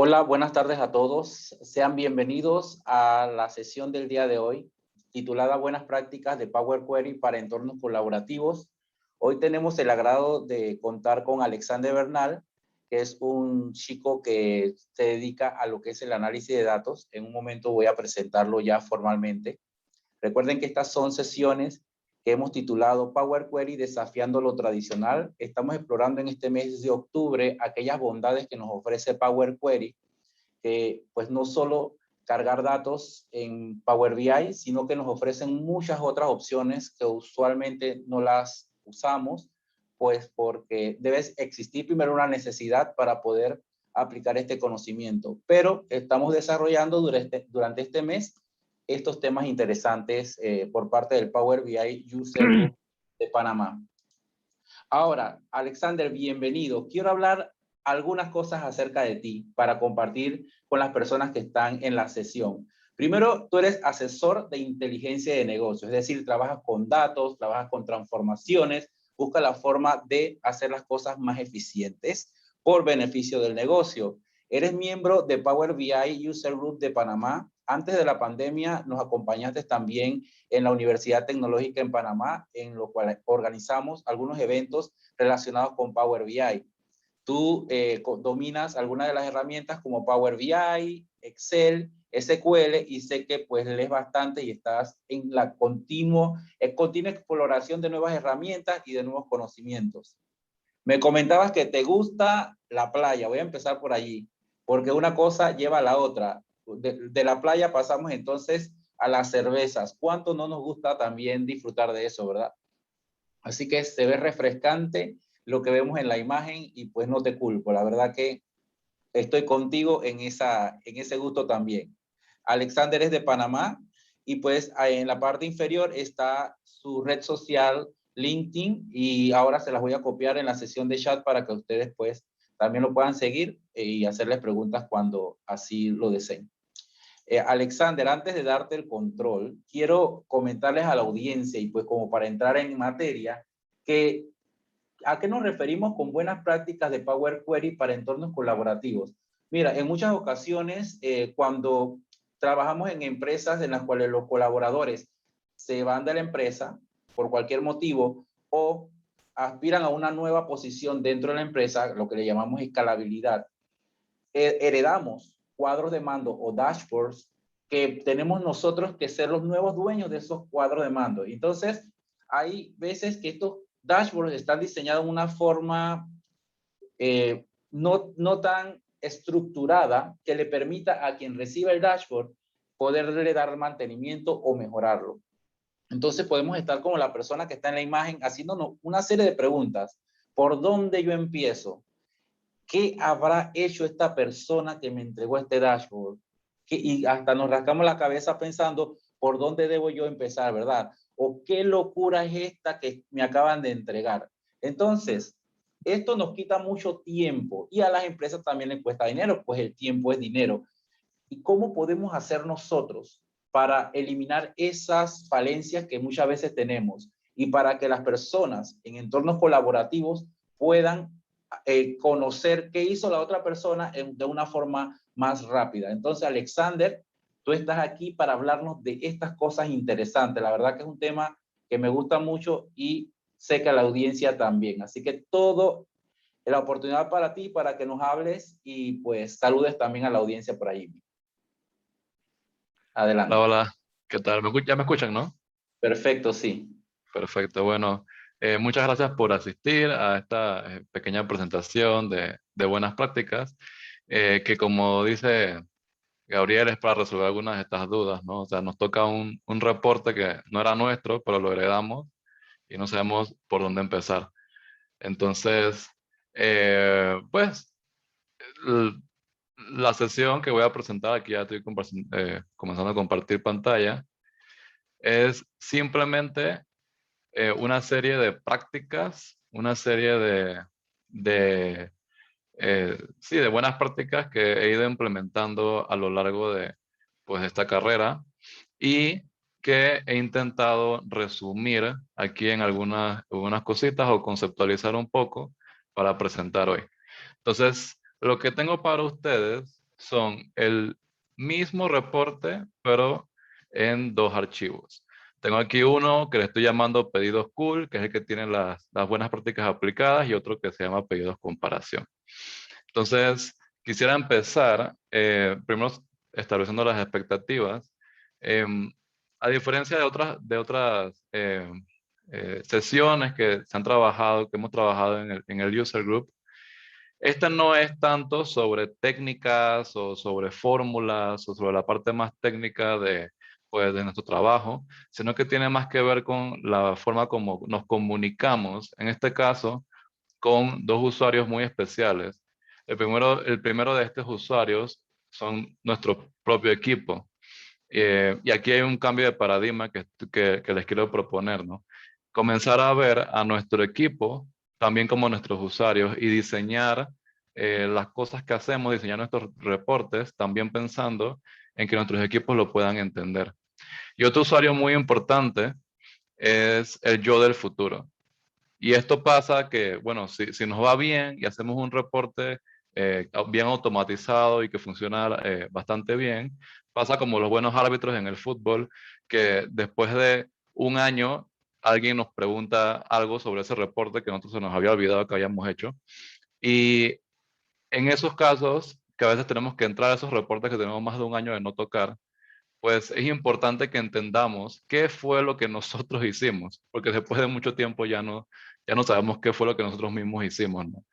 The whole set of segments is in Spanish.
Hola, buenas tardes a todos. Sean bienvenidos a la sesión del día de hoy, titulada Buenas prácticas de Power Query para entornos colaborativos. Hoy tenemos el agrado de contar con Alexander Bernal, que es un chico que se dedica a lo que es el análisis de datos. En un momento voy a presentarlo ya formalmente. Recuerden que estas son sesiones que hemos titulado Power Query desafiando lo tradicional. Estamos explorando en este mes de octubre aquellas bondades que nos ofrece Power Query, que pues no solo cargar datos en Power BI, sino que nos ofrecen muchas otras opciones que usualmente no las usamos, pues porque debe existir primero una necesidad para poder aplicar este conocimiento. Pero estamos desarrollando durante este mes estos temas interesantes por parte del Power BI User Group de Panamá. Ahora, Alexander, bienvenido. Quiero hablar algunas cosas acerca de ti para compartir con las personas que están en la sesión. Primero, tú eres asesor de inteligencia de negocios, es decir, trabajas con datos, trabajas con transformaciones, busca la forma de hacer las cosas más eficientes por beneficio del negocio. Eres miembro de Power BI User Group de Panamá. Antes de la pandemia nos acompañaste también en la Universidad Tecnológica en Panamá, en lo cual organizamos algunos eventos relacionados con Power BI. Tú dominas algunas de las herramientas como Power BI, Excel, SQL, y sé que pues lees bastante y estás en la continua exploración de nuevas herramientas y de nuevos conocimientos. Me comentabas que te gusta la playa. Voy a empezar por allí, porque una cosa lleva a la otra. De la playa pasamos entonces a las cervezas. ¿Cuánto no nos gusta también disfrutar de eso, verdad? Así que se ve refrescante lo que vemos en la imagen y pues no te culpo. La verdad que estoy contigo en ese gusto también. Alexander es de Panamá y pues en la parte inferior está su red social LinkedIn y ahora se las voy a copiar en la sesión de chat para que ustedes pues también lo puedan seguir y hacerles preguntas cuando así lo deseen. Alexander, antes de darte el control, quiero comentarles a la audiencia y pues como para entrar en materia, que ¿a qué nos referimos con buenas prácticas de Power Query para entornos colaborativos? Mira, en muchas ocasiones, cuando trabajamos en empresas en las cuales los colaboradores se van de la empresa por cualquier motivo o aspiran a una nueva posición dentro de la empresa, lo que le llamamos escalabilidad, heredamos cuadros de mando o dashboards que tenemos nosotros que ser los nuevos dueños de esos cuadros de mando. Entonces, hay veces que estos dashboards están diseñados de una forma no tan estructurada que le permita a quien reciba el dashboard poderle dar mantenimiento o mejorarlo. Entonces podemos estar como la persona que está en la imagen haciéndonos una serie de preguntas. ¿Por dónde yo empiezo? ¿Qué habrá hecho esta persona que me entregó este dashboard? Y hasta nos rascamos la cabeza pensando por dónde debo yo empezar, ¿verdad? O qué locura es esta que me acaban de entregar. Entonces, esto nos quita mucho tiempo y a las empresas también les cuesta dinero, pues el tiempo es dinero. ¿Y cómo podemos hacer nosotros para eliminar esas falencias que muchas veces tenemos y para que las personas en entornos colaborativos puedan conocer qué hizo la otra persona de una forma más rápida? Entonces, Alexander, tú estás aquí para hablarnos de estas cosas interesantes. La verdad que es un tema que me gusta mucho y sé que a la audiencia también. Así que todo la oportunidad para ti, para que nos hables y pues saludes también a la audiencia por ahí. Hola, Adelante. hola, ¿qué tal? Ya me escuchan, ¿no? Perfecto, sí. Perfecto, bueno, muchas gracias por asistir a esta pequeña presentación de buenas prácticas, que como dice Gabriel es para resolver algunas de estas dudas, ¿no? O sea, nos toca un reporte que no era nuestro, pero lo heredamos y no sabemos por dónde empezar. Entonces, pues, l- la sesión que voy a presentar aquí, ya estoy comenzando a compartir pantalla, es simplemente una serie de prácticas, una serie sí, de buenas prácticas que he ido implementando a lo largo de pues, esta carrera y que he intentado resumir aquí en algunas cositas o conceptualizar un poco para presentar hoy. Entonces, lo que tengo para ustedes son el mismo reporte, pero en 2 archivos. Tengo aquí uno que le estoy llamando pedidos cool, que es el que tiene las buenas prácticas aplicadas, y otro que se llama pedidos comparación. Entonces, quisiera empezar primero estableciendo las expectativas. Em, a diferencia de otras sesiones que se han trabajado, que hemos trabajado en el User Group, esta no es tanto sobre técnicas o sobre fórmulas o sobre la parte más técnica pues, de nuestro trabajo, sino que tiene más que ver con la forma como nos comunicamos, en este caso, con 2 usuarios muy especiales. El primero de estos usuarios son nuestro propio equipo. Y aquí hay un cambio de paradigma que les quiero proponer, ¿no? Comenzar a ver a nuestro equipo también como nuestros usuarios y diseñar las cosas que hacemos, diseñar nuestros reportes, también pensando en que nuestros equipos lo puedan entender. Y otro usuario muy importante es el yo del futuro. Y esto pasa que, bueno, si nos va bien y hacemos un reporte bien automatizado y que funciona bastante bien, pasa como los buenos árbitros en el fútbol, que después de un año alguien nos pregunta algo sobre ese reporte que nosotros se nos había olvidado que habíamos hecho. Y en esos casos, que a veces tenemos que entrar a esos reportes que tenemos más de un año de no tocar, pues es importante que entendamos qué fue lo que nosotros hicimos, porque después de mucho tiempo ya no sabemos qué fue lo que nosotros mismos hicimos, ¿no?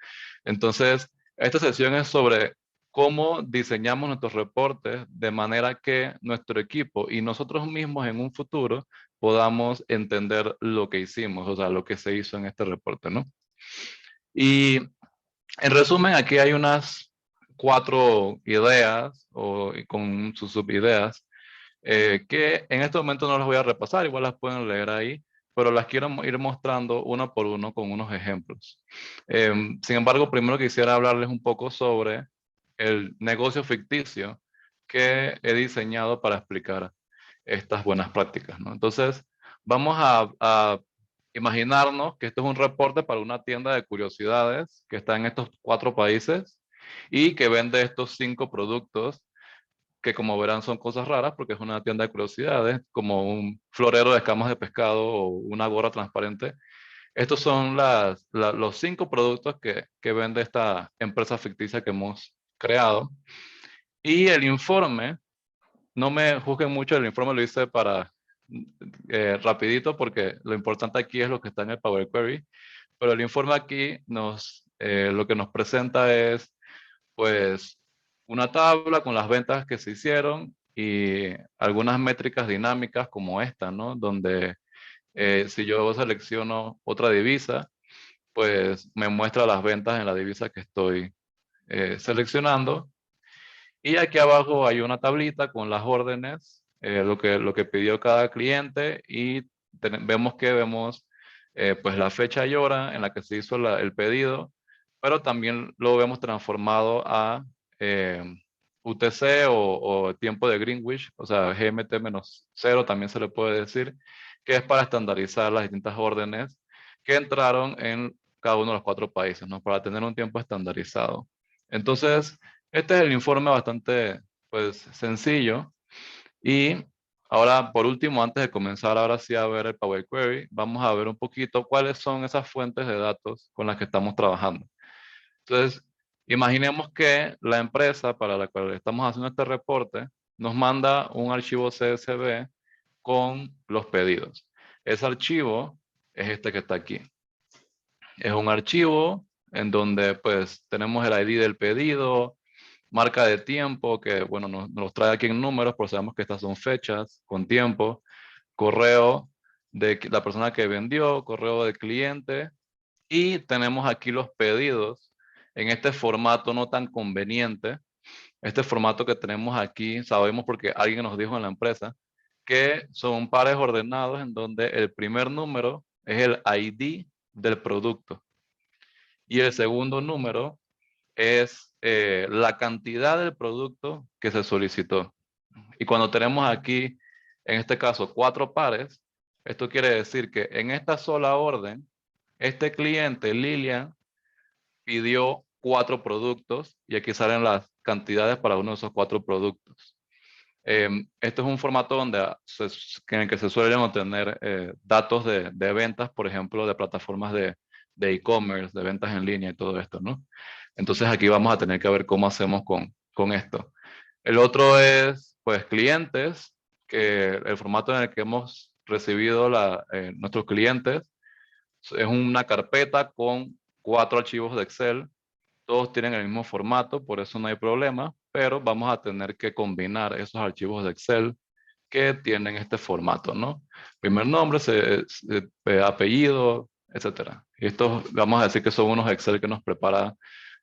Entonces, esta sesión es sobre cómo diseñamos nuestros reportes de manera que nuestro equipo y nosotros mismos en un futuro podamos entender lo que hicimos, o sea, lo que se hizo en este reporte, ¿no? Y en resumen, aquí hay unas 4 ideas y con sus subideas que en este momento no las voy a repasar, igual las pueden leer ahí, pero las quiero ir mostrando uno por uno con unos ejemplos. Sin embargo, primero quisiera hablarles un poco sobre el negocio ficticio que he diseñado para explicar estas buenas prácticas, ¿no? Entonces, vamos a imaginarnos que esto es un reporte para una tienda de curiosidades que está en estos 4 países y que vende estos 5 productos que, como verán, son cosas raras porque es una tienda de curiosidades, como un florero de escamas de pescado o una gorra transparente. Estos son los 5 productos que vende esta empresa ficticia que hemos creado. Y el informe, no me juzguen mucho, el informe lo hice para rapidito porque lo importante aquí es lo que está en el Power Query, pero el informe aquí lo que nos presenta es pues una tabla con las ventas que se hicieron y algunas métricas dinámicas como esta, ¿no? Donde si yo selecciono otra divisa, pues me muestra las ventas en la divisa que estoy seleccionando. Y aquí abajo hay una tablita con las órdenes, lo que pidió cada cliente y vemos pues la fecha y hora en la que se hizo el pedido, pero también lo vemos transformado a eh, UTC o tiempo de Greenwich, o sea, GMT-0 también se le puede decir, que es para estandarizar las distintas órdenes que entraron en cada uno de los 4 países, ¿no? Para tener un tiempo estandarizado. Entonces, este es el informe bastante, pues, sencillo. Y ahora, por último, antes de comenzar ahora sí a ver el Power Query, vamos a ver un poquito cuáles son esas fuentes de datos con las que estamos trabajando. Entonces, imaginemos que la empresa para la cual estamos haciendo este reporte nos manda un archivo CSV con los pedidos. Ese archivo es este que está aquí. Es un archivo en donde pues tenemos el ID del pedido, marca de tiempo, que bueno, nos trae aquí en números, pero sabemos que estas son fechas con tiempo, correo de la persona que vendió, correo del cliente, y tenemos aquí los pedidos en este formato no tan conveniente. Este formato que tenemos aquí, sabemos porque alguien nos dijo en la empresa, que son pares ordenados en donde el primer número es el ID del producto y el segundo número es la cantidad del producto que se solicitó. Y cuando tenemos aquí, en este caso, 4 pares, esto quiere decir que en esta sola orden, este cliente, Lilian, pidió 4 productos y aquí salen cantidades para uno de esos 4 productos. Este es un formato donde en el que se suelen obtener datos de ventas, por ejemplo, de plataformas de e-commerce, de ventas en línea y todo esto, ¿no? Entonces aquí vamos a tener que ver cómo hacemos con esto. El otro es, pues, clientes, que el formato en el que hemos recibido nuestros clientes es una carpeta con 4 archivos de Excel. Todos tienen el mismo formato, por eso no hay problema, pero vamos a tener que combinar esos archivos de Excel que tienen este formato, ¿no? Primer nombre, apellido, etcétera. Y estos, vamos a decir que son unos Excel que nos prepara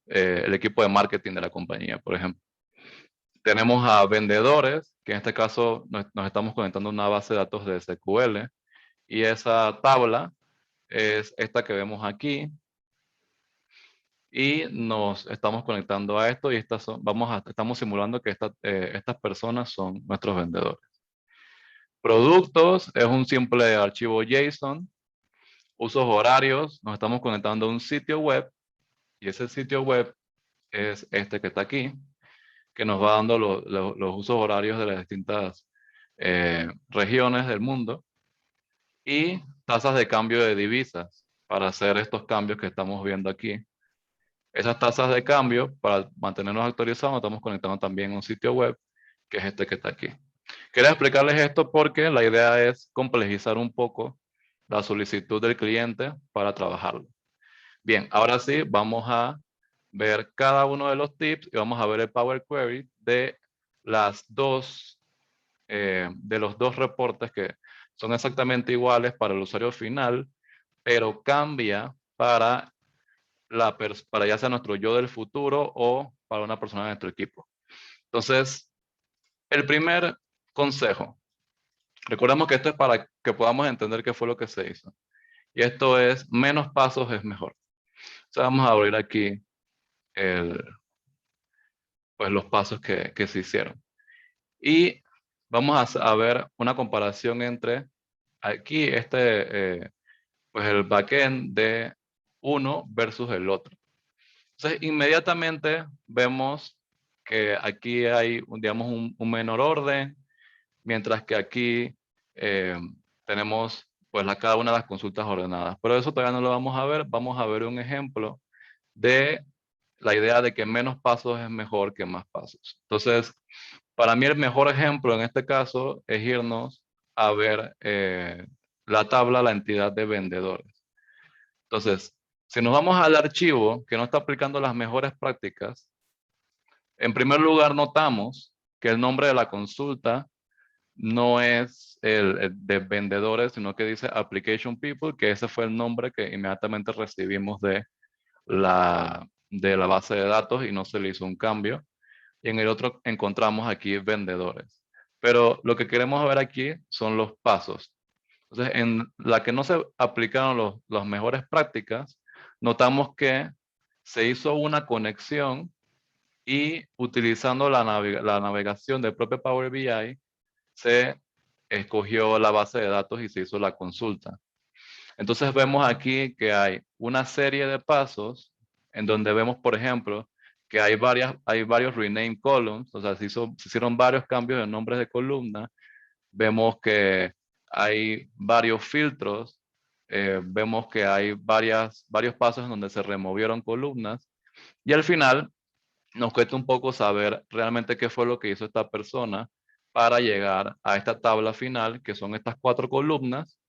el equipo de marketing de la compañía, por ejemplo. Tenemos a vendedores, que en este caso nos estamos conectando a una base de datos de SQL, y esa tabla es esta que vemos aquí, y nos estamos conectando a esto, y estamos simulando que estas personas son nuestros vendedores. Productos es un simple archivo JSON. Usos horarios, nos estamos conectando a un sitio web, y ese sitio web es este que está aquí, que nos va dando los usos horarios de las distintas regiones del mundo, y tasas de cambio de divisas para hacer estos cambios que estamos viendo aquí. Esas tasas de cambio, para mantenernos actualizados, nos estamos conectando también a un sitio web, que es este que está aquí. Quería explicarles esto porque la idea es complejizar un poco la solicitud del cliente para trabajarlo. Bien, ahora sí, vamos a ver cada uno de los tips y vamos a ver el Power Query de los dos reportes que son exactamente iguales para el usuario final, pero cambia para ya sea nuestro yo del futuro o para una persona de nuestro equipo. Entonces, el primer consejo. Recordemos que esto es para que podamos entender qué fue lo que se hizo. Y esto es, menos pasos es mejor. Entonces vamos a abrir aquí pues los pasos que se hicieron. Y vamos a ver una comparación entre aquí, pues el backend de uno versus el otro. Entonces, inmediatamente vemos que aquí hay, digamos, un menor orden, mientras que aquí tenemos pues cada una de las consultas ordenadas. Pero eso todavía no lo vamos a ver. Vamos a ver un ejemplo de la idea de que menos pasos es mejor que más pasos. Entonces, para mí el mejor ejemplo en este caso es irnos a ver la tabla, la entidad de vendedores. Entonces, si nos vamos al archivo que no está aplicando las mejores prácticas, en primer lugar notamos que el nombre de la consulta no es el de vendedores, sino que dice Application People, que ese fue el nombre que inmediatamente recibimos de la base de datos y no se le hizo un cambio. Y en el otro encontramos aquí vendedores. Pero lo que queremos ver aquí son los pasos. Entonces, en la que no se aplicaron las mejores prácticas, notamos que se hizo una conexión y utilizando la navegación del propio Power BI, se escogió la base de datos y se hizo la consulta. Entonces vemos aquí que hay una serie de pasos en donde vemos, por ejemplo, que hay varios rename columns, o sea, se hicieron varios cambios de nombres de columna. Vemos que hay varios filtros, vemos que hay varios pasos en donde se removieron columnas, y al final nos cuesta un poco saber realmente qué fue lo que hizo esta persona para llegar a esta tabla final, que son estas 4 columnas,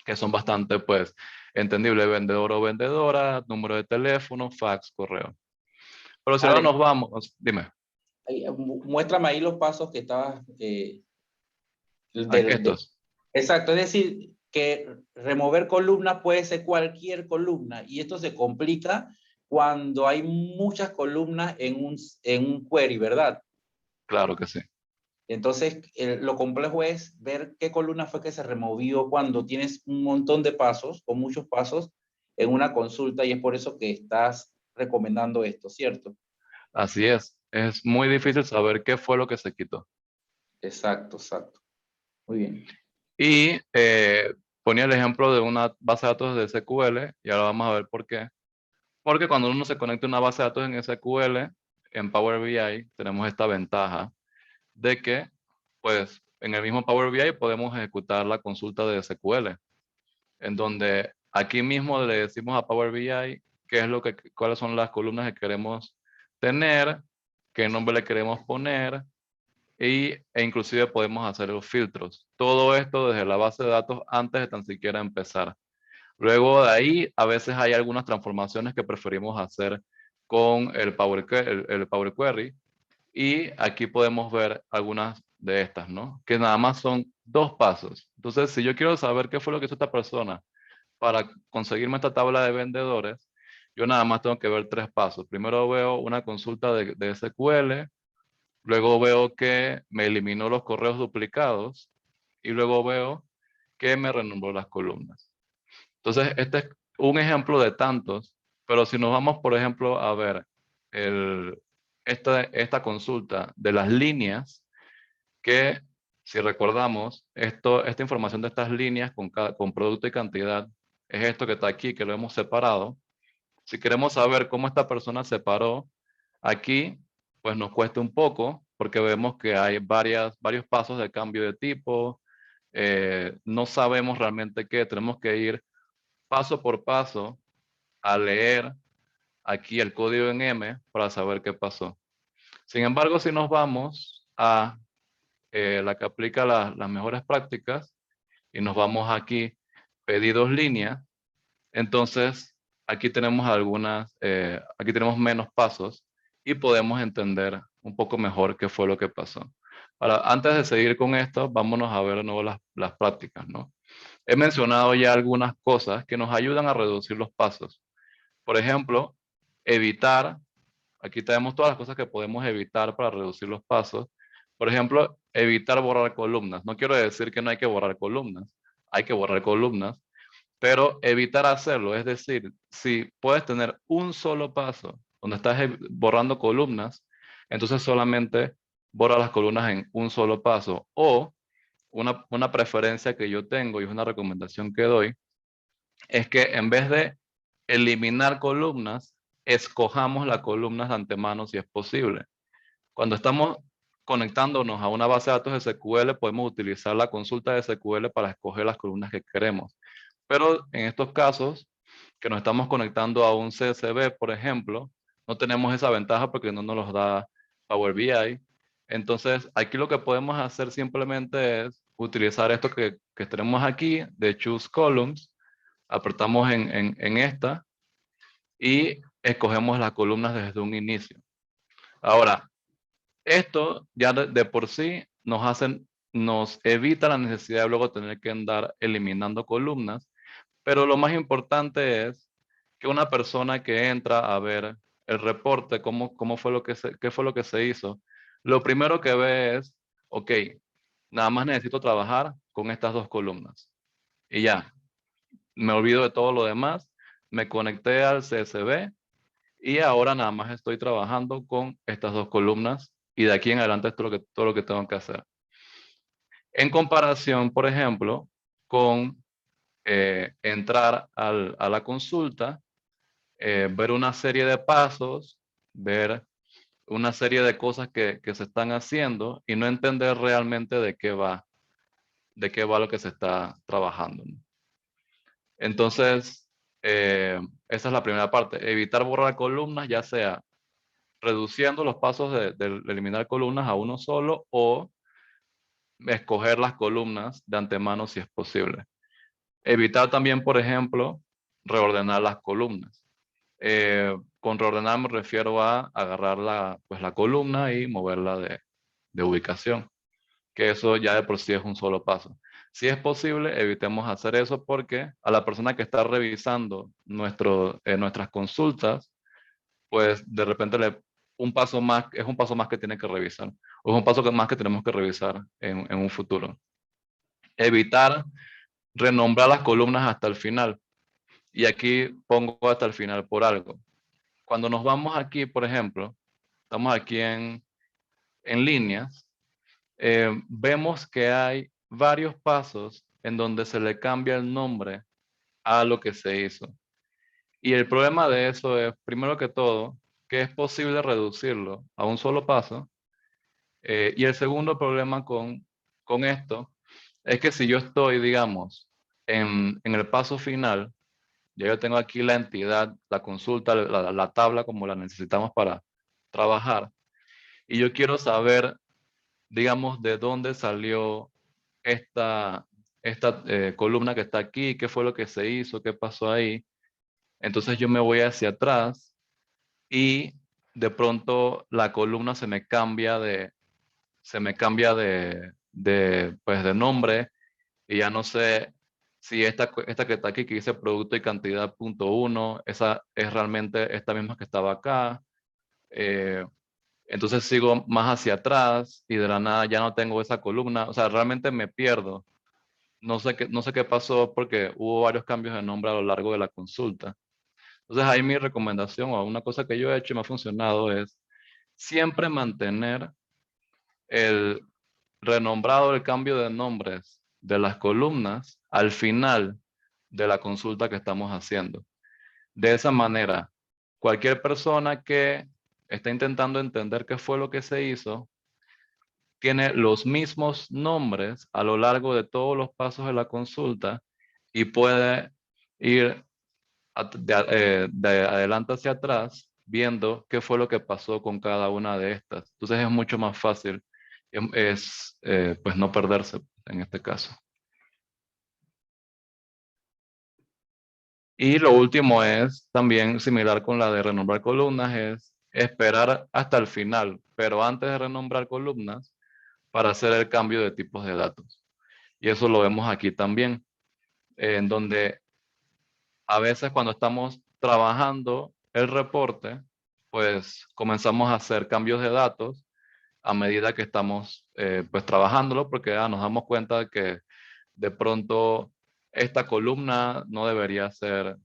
que son bastante, pues, entendible: vendedor o vendedora, número de teléfono, fax, correo. Pero si ahora Ale, nos vamos, dime. muéstrame ahí los pasos que estabas Estos. exacto, es decir, que remover columnas puede ser cualquier columna, y esto se complica cuando hay muchas columnas en un query, ¿verdad? Claro que sí. Entonces, lo complejo es ver qué columna fue que se removió cuando tienes un montón de pasos o muchos pasos en una consulta, y es por eso que estás recomendando esto, ¿cierto? Así es. Es muy difícil saber qué fue lo que se quitó. Exacto, exacto. Muy bien. Y ponía el ejemplo de una base de datos de SQL, y ahora vamos a ver por qué. Porque cuando uno se conecta a una base de datos en SQL, en Power BI tenemos esta ventaja de que, pues, en el mismo Power BI podemos ejecutar la consulta de SQL, en donde aquí mismo le decimos a Power BI cuáles son las columnas que queremos tener, qué nombre le queremos poner, e inclusive podemos hacer los filtros. Todo esto desde la base de datos antes de tan siquiera empezar. Luego de ahí, a veces hay algunas transformaciones que preferimos hacer con el Power Query. Y aquí podemos ver algunas de estas, ¿no? Que nada más son 2 pasos. Entonces, si yo quiero saber qué fue lo que hizo esta persona para conseguirme esta tabla de vendedores, yo nada más tengo que ver 3 pasos. Primero veo una consulta de SQL, luego veo que me eliminó los correos duplicados y luego veo que me renombró las columnas. Entonces, este es un ejemplo de tantos, pero si nos vamos, por ejemplo, a ver esta consulta de las líneas, que si recordamos, esta información de estas líneas con producto y cantidad, es esto que está aquí, que lo hemos separado. Si queremos saber cómo esta persona separó aquí, pues nos cuesta un poco, porque vemos que hay varios pasos de cambio de tipo, no sabemos realmente qué, tenemos que ir paso por paso a leer aquí el código en M para saber qué pasó. Sin embargo, si nos vamos a la que aplica las mejores prácticas y nos vamos aquí, pedidos línea, entonces aquí tenemos aquí tenemos menos pasos y podemos entender un poco mejor qué fue lo que pasó. Ahora, antes de seguir con esto, vámonos a ver de nuevo las prácticas, ¿no? He mencionado ya algunas cosas que nos ayudan a reducir los pasos. Por ejemplo, evitar, aquí tenemos todas las cosas que podemos evitar para reducir los pasos. Por ejemplo, evitar borrar columnas. No quiero decir que no hay que borrar columnas, hay que borrar columnas, pero evitar hacerlo. Es decir, si puedes tener un solo paso donde estás borrando columnas, entonces solamente borra las columnas en un solo paso. O una preferencia que yo tengo y es una recomendación que doy, es que en vez de eliminar columnas, escojamos las columnas de antemano si es posible. Cuando estamos conectándonos a una base de datos de SQL, podemos utilizar la consulta de SQL para escoger las columnas que queremos. Pero en estos casos, que nos estamos conectando a un CSV, por ejemplo, no tenemos esa ventaja porque no nos los da Power BI. Entonces, aquí lo que podemos hacer simplemente es utilizar esto que tenemos aquí de Choose Columns, apretamos en esta y escogemos las columnas desde un inicio. Ahora, esto ya de por sí nos evita la necesidad de luego tener que andar eliminando columnas, pero lo más importante es que una persona que entra a ver el reporte, qué fue lo que se hizo, lo primero que ve es, ok, nada más necesito trabajar con estas 2 columnas. Y ya, me olvido de todo lo demás, me conecté al CSV y ahora nada más estoy trabajando con estas 2 columnas y de aquí en adelante esto es todo lo que tengo que hacer. En comparación, por ejemplo, con entrar a la consulta, ver una serie de pasos, ver una serie de cosas que se están haciendo y no entender realmente de qué va lo que se está trabajando, ¿no? Entonces, esa es la primera parte. Evitar borrar columnas, ya sea reduciendo los pasos de eliminar columnas a uno solo o escoger las columnas de antemano si es posible. Evitar también, por ejemplo, reordenar las columnas. Con reordenar me refiero a agarrar la columna y moverla de ubicación, que eso ya de por sí es un solo paso. Si es posible, evitemos hacer eso porque a la persona que está revisando nuestras consultas, pues de repente es un paso más que tiene que revisar, o es un paso más que tenemos que revisar en un futuro. Evitar renombrar las columnas hasta el final. Y aquí pongo hasta el final por algo. Cuando nos vamos aquí, por ejemplo, estamos aquí en líneas, vemos que hay varios pasos en donde se le cambia el nombre a lo que se hizo. Y el problema de eso es, primero que todo, que es posible reducirlo a un solo paso. Y el segundo problema con esto es que si yo estoy, digamos, en el paso final, ya yo tengo aquí la entidad, la consulta, la tabla como la necesitamos para trabajar, y yo quiero saber, digamos, de dónde salió esta columna que está aquí, qué fue lo que se hizo, qué pasó ahí. Entonces yo me voy hacia atrás y de pronto la columna pues, de nombre, y ya no sé si esta que está aquí, que dice producto y cantidad punto uno, esa es realmente esta misma que estaba acá. Eh, entonces sigo más hacia atrás y de la nada ya no tengo esa columna. O sea, realmente me pierdo. No sé qué pasó porque hubo varios cambios de nombre a lo largo de la consulta. Entonces ahí mi recomendación o una cosa que yo he hecho y me ha funcionado es siempre mantener el renombrado, el cambio de nombres de las columnas al final de la consulta que estamos haciendo. De esa manera, cualquier persona que está intentando entender qué fue lo que se hizo, tiene los mismos nombres a lo largo de todos los pasos de la consulta y puede ir de adelante hacia atrás viendo qué fue lo que pasó con cada una de estas. Entonces es mucho más fácil, pues no perderse en este caso. Y lo último es también similar con la de renombrar columnas, es esperar hasta el final, pero antes de renombrar columnas, para hacer el cambio de tipos de datos. Y eso lo vemos aquí también, en donde a veces cuando estamos trabajando el reporte, pues comenzamos a hacer cambios de datos a medida que estamos pues trabajándolo, porque nos damos cuenta de que de pronto esta columna no debería ser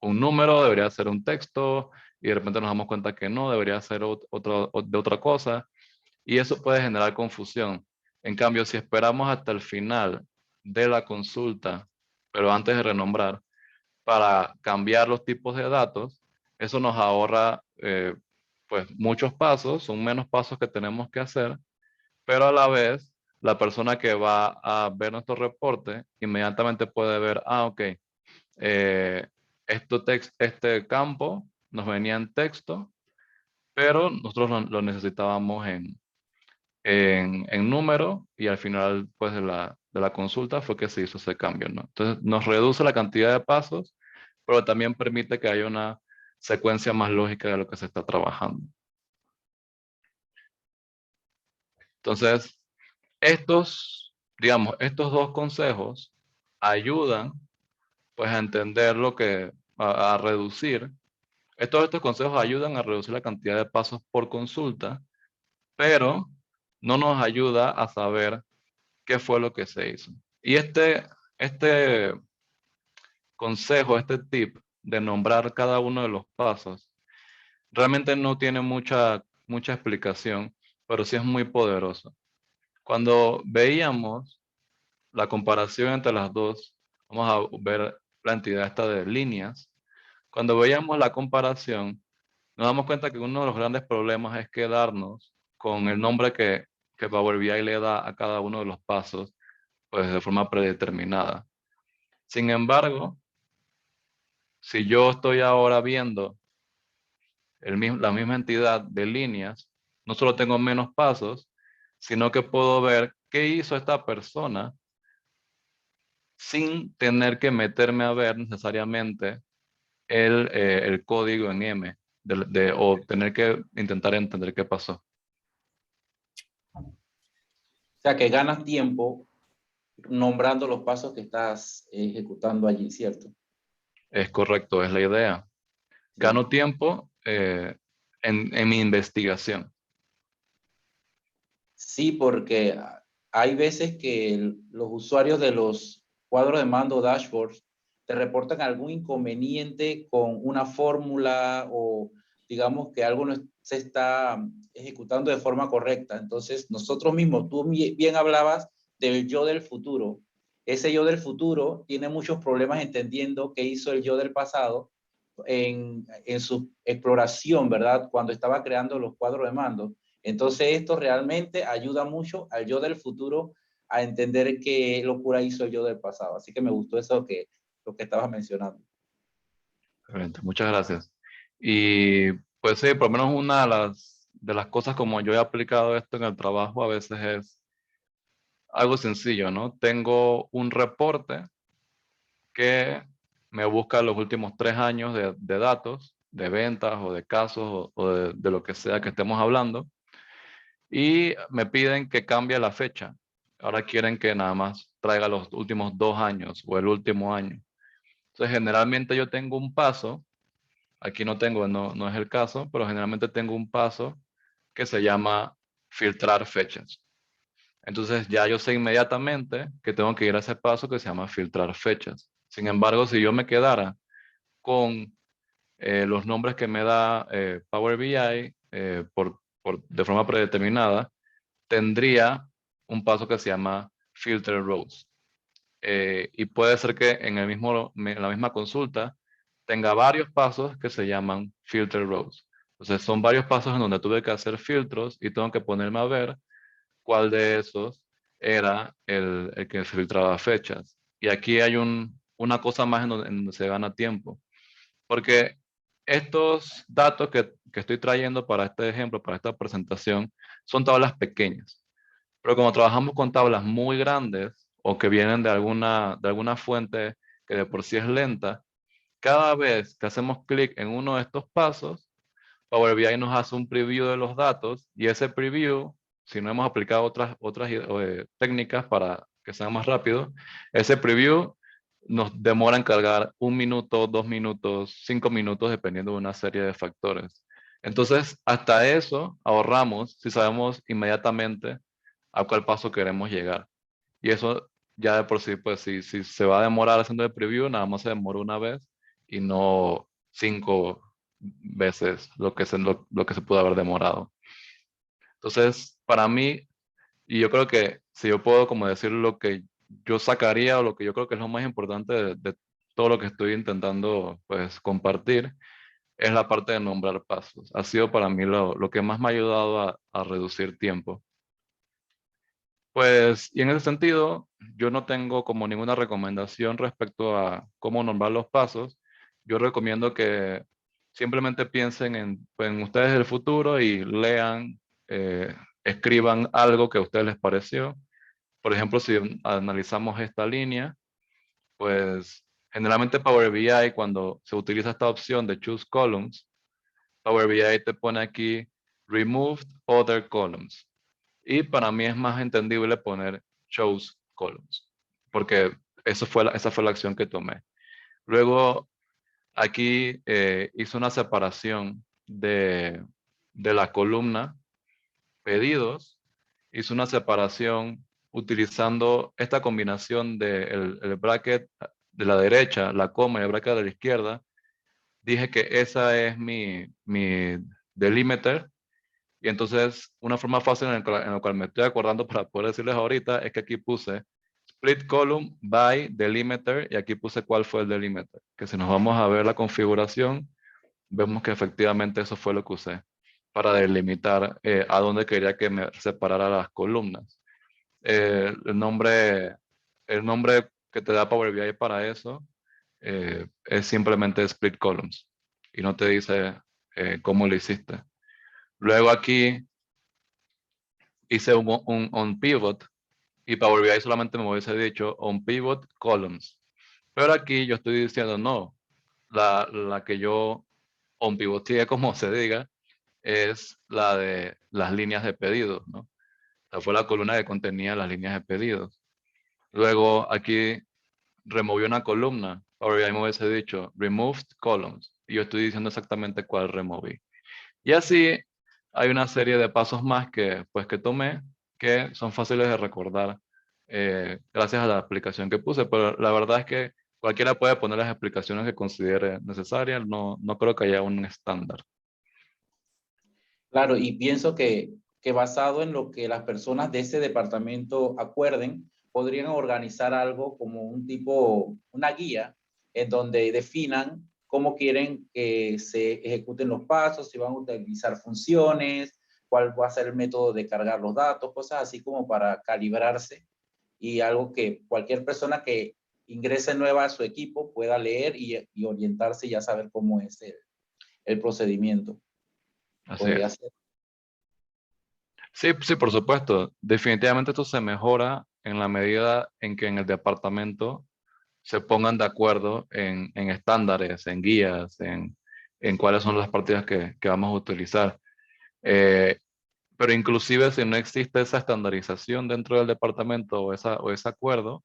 un número, debería ser un texto, y de repente nos damos cuenta que no, debería ser de otra cosa, y eso puede generar confusión. En cambio, si esperamos hasta el final de la consulta, pero antes de renombrar, para cambiar los tipos de datos, eso nos ahorra pues muchos pasos, son menos pasos que tenemos que hacer, pero a la vez la persona que va a ver nuestro reporte inmediatamente puede ver, ok, este campo nos venía en texto, pero nosotros lo necesitábamos en número, y al final pues de la consulta fue que se hizo ese cambio, ¿no? Entonces nos reduce la cantidad de pasos, pero también permite que haya una secuencia más lógica de lo que se está trabajando. Entonces, estos dos consejos ayudan pues a entender a reducir. Estos consejos ayudan a reducir la cantidad de pasos por consulta, pero no nos ayuda a saber qué fue lo que se hizo. Y este consejo, este tip de nombrar cada uno de los pasos, realmente no tiene mucha explicación, pero sí es muy poderoso. Cuando veíamos la comparación entre las dos, vamos a ver la entidad esta de líneas. Cuando veíamos la comparación, nos damos cuenta que uno de los grandes problemas es quedarnos con el nombre que Power BI le da a cada uno de los pasos, pues de forma predeterminada. Sin embargo, si yo estoy ahora viendo la misma entidad de líneas, no solo tengo menos pasos, sino que puedo ver qué hizo esta persona sin tener que meterme a ver necesariamente el código en M, o tener que intentar entender qué pasó. O sea, que ganas tiempo nombrando los pasos que estás ejecutando allí, ¿cierto? Es correcto, es la idea. Gano tiempo en mi investigación. Sí, porque hay veces que los usuarios de los cuadros de mando dashboards te reportan algún inconveniente con una fórmula o digamos que algo no se está ejecutando de forma correcta. Entonces, nosotros mismos, tú bien hablabas del yo del futuro. Ese yo del futuro tiene muchos problemas entendiendo qué hizo el yo del pasado en su exploración, ¿verdad? Cuando estaba creando los cuadros de mando. Entonces esto realmente ayuda mucho al yo del futuro a entender qué locura hizo el yo del pasado. Así que me gustó eso lo que estabas mencionando. Excelente, muchas gracias. Y pues sí, por lo menos una de las cosas como yo he aplicado esto en el trabajo a veces es algo sencillo, ¿no? Tengo un reporte que me busca los últimos 3 años de datos, de ventas o de casos o de lo que sea que estemos hablando y me piden que cambie la fecha. Ahora quieren que nada más traiga los últimos 2 años o el último año. Entonces, generalmente yo tengo un paso, aquí no tengo, no es el caso, pero generalmente tengo un paso que se llama filtrar fechas. Entonces ya yo sé inmediatamente que tengo que ir a ese paso que se llama filtrar fechas. Sin embargo, si yo me quedara con los nombres que me da Power BI de forma predeterminada, tendría un paso que se llama filter rows. Y puede ser que en la misma consulta tenga varios pasos que se llaman filter rows. Entonces son varios pasos en donde tuve que hacer filtros y tengo que ponerme a ver cuál de esos era el que filtraba fechas. Y aquí hay una cosa más en donde se gana tiempo. Porque estos datos que estoy trayendo para este ejemplo, para esta presentación, son tablas pequeñas. Pero como trabajamos con tablas muy grandes o que vienen de alguna fuente que de por sí es lenta, cada vez que hacemos clic en uno de estos pasos, Power BI nos hace un preview de los datos y ese preview, si no hemos aplicado otras técnicas para que sea más rápido, ese preview nos demora en cargar 1 minuto, 2 minutos, 5 minutos, dependiendo de una serie de factores. Entonces, hasta eso ahorramos si sabemos inmediatamente a cuál paso queremos llegar. Y eso ya de por sí, pues si se va a demorar haciendo el preview, nada más se demora una vez y no 5 veces lo que se pudo haber demorado. Entonces, para mí, y yo creo que si yo puedo como decir lo que yo sacaría o lo que yo creo que es lo más importante de todo lo que estoy intentando pues compartir, es la parte de nombrar pasos. Ha sido para mí lo que más me ha ayudado a reducir tiempo. Pues, y en ese sentido, yo no tengo como ninguna recomendación respecto a cómo nombrar los pasos. Yo recomiendo que simplemente piensen en ustedes del futuro y lean, escriban algo que a ustedes les pareció. Por ejemplo, si analizamos esta línea, pues generalmente Power BI, cuando se utiliza esta opción de Choose Columns, Power BI te pone aquí Removed Other Columns. Y para mí es más entendible poner shows columns, porque esa fue la acción que tomé. Luego aquí hice una separación de la columna pedidos, hice una separación utilizando esta combinación del el bracket de la derecha, la coma y el bracket de la izquierda. Dije que esa es mi delimiter. Y entonces, una forma fácil en la cual me estoy acordando para poder decirles ahorita es que aquí puse split column by delimiter y aquí puse cuál fue el delimiter. Que si nos vamos a ver la configuración, vemos que efectivamente eso fue lo que usé para delimitar a dónde quería que me separara las columnas. Eh, el nombre, el nombre que te da Power BI para eso es simplemente split columns y no te dice cómo lo hiciste. Luego aquí hice un on pivot y Power BI solamente me hubiese dicho on pivot columns. Pero aquí yo estoy diciendo no, la que yo on pivoteé, como se diga, es la de las líneas de pedidos, ¿no? O sea, fue la columna que contenía las líneas de pedidos. Luego aquí removí una columna. Power BI me hubiese dicho removed columns y yo estoy diciendo exactamente cuál removí. Y así hay una serie de pasos más que tomé que son fáciles de recordar gracias a la explicación que puse, pero la verdad es que cualquiera puede poner las explicaciones que considere necesarias, no creo que haya un estándar. Claro, y pienso que basado en lo que las personas de ese departamento acuerden, podrían organizar algo como un tipo, una guía, en donde definan cómo quieren que se ejecuten los pasos, si van a utilizar funciones, cuál va a ser el método de cargar los datos, cosas así como para calibrarse y algo que cualquier persona que ingrese nueva a su equipo pueda leer y orientarse y ya saber cómo es el procedimiento. Así Podría es. ser. Sí, sí, por supuesto. Definitivamente esto se mejora en la medida en que en el departamento se pongan de acuerdo en estándares, en guías, en cuáles son las partidas que vamos a utilizar. Eh, pero inclusive si no existe esa estandarización dentro del departamento o ese acuerdo,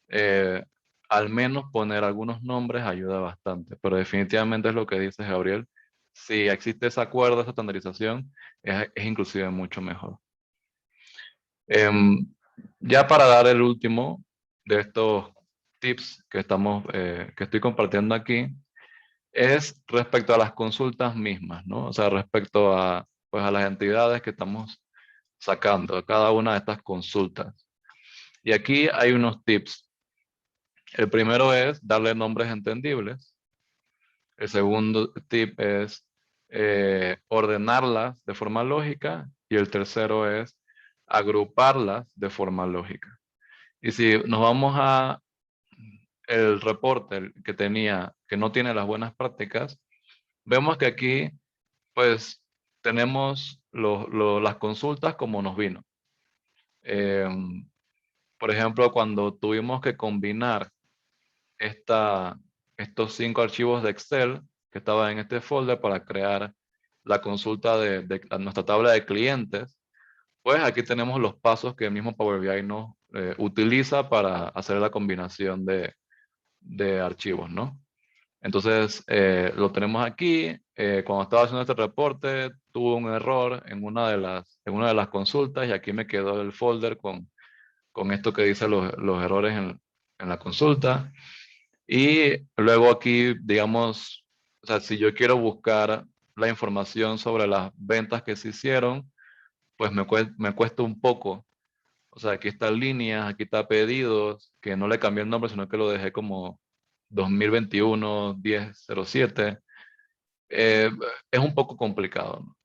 eh, al menos poner algunos nombres ayuda bastante. Pero definitivamente es lo que dices, Gabriel. Si existe ese acuerdo, esa estandarización, es inclusive mucho mejor. Em, ya para dar el último de estos tips que estoy compartiendo aquí, es respecto a las consultas mismas, ¿no? O sea, respecto a, pues, a las entidades que estamos sacando, a cada una de estas consultas. Y aquí hay unos tips. El primero es darle nombres entendibles. El segundo tip es ordenarlas de forma lógica. Y el tercero es agruparlas de forma lógica. Y si nos vamos a el reporte que tenía, que no tiene las buenas prácticas, vemos que aquí, pues, tenemos las consultas como nos vino. Por ejemplo, cuando tuvimos que combinar estos 5 archivos de Excel que estaban en este folder para crear la consulta de nuestra tabla de clientes, pues aquí tenemos los pasos que el mismo Power BI nos utiliza para hacer la combinación de archivos, ¿no? Entonces, lo tenemos aquí. Cuando estaba haciendo este reporte, tuve un error en una de las consultas y aquí me quedó el folder con esto que dice los errores en la consulta. Y luego aquí, digamos, o sea, si yo quiero buscar la información sobre las ventas que se hicieron, pues me cuesta un poco. O sea, aquí están líneas, aquí está pedidos, que no le cambié el nombre, sino que lo dejé como 2021-10-07. Eh, es un poco complicado, ¿no?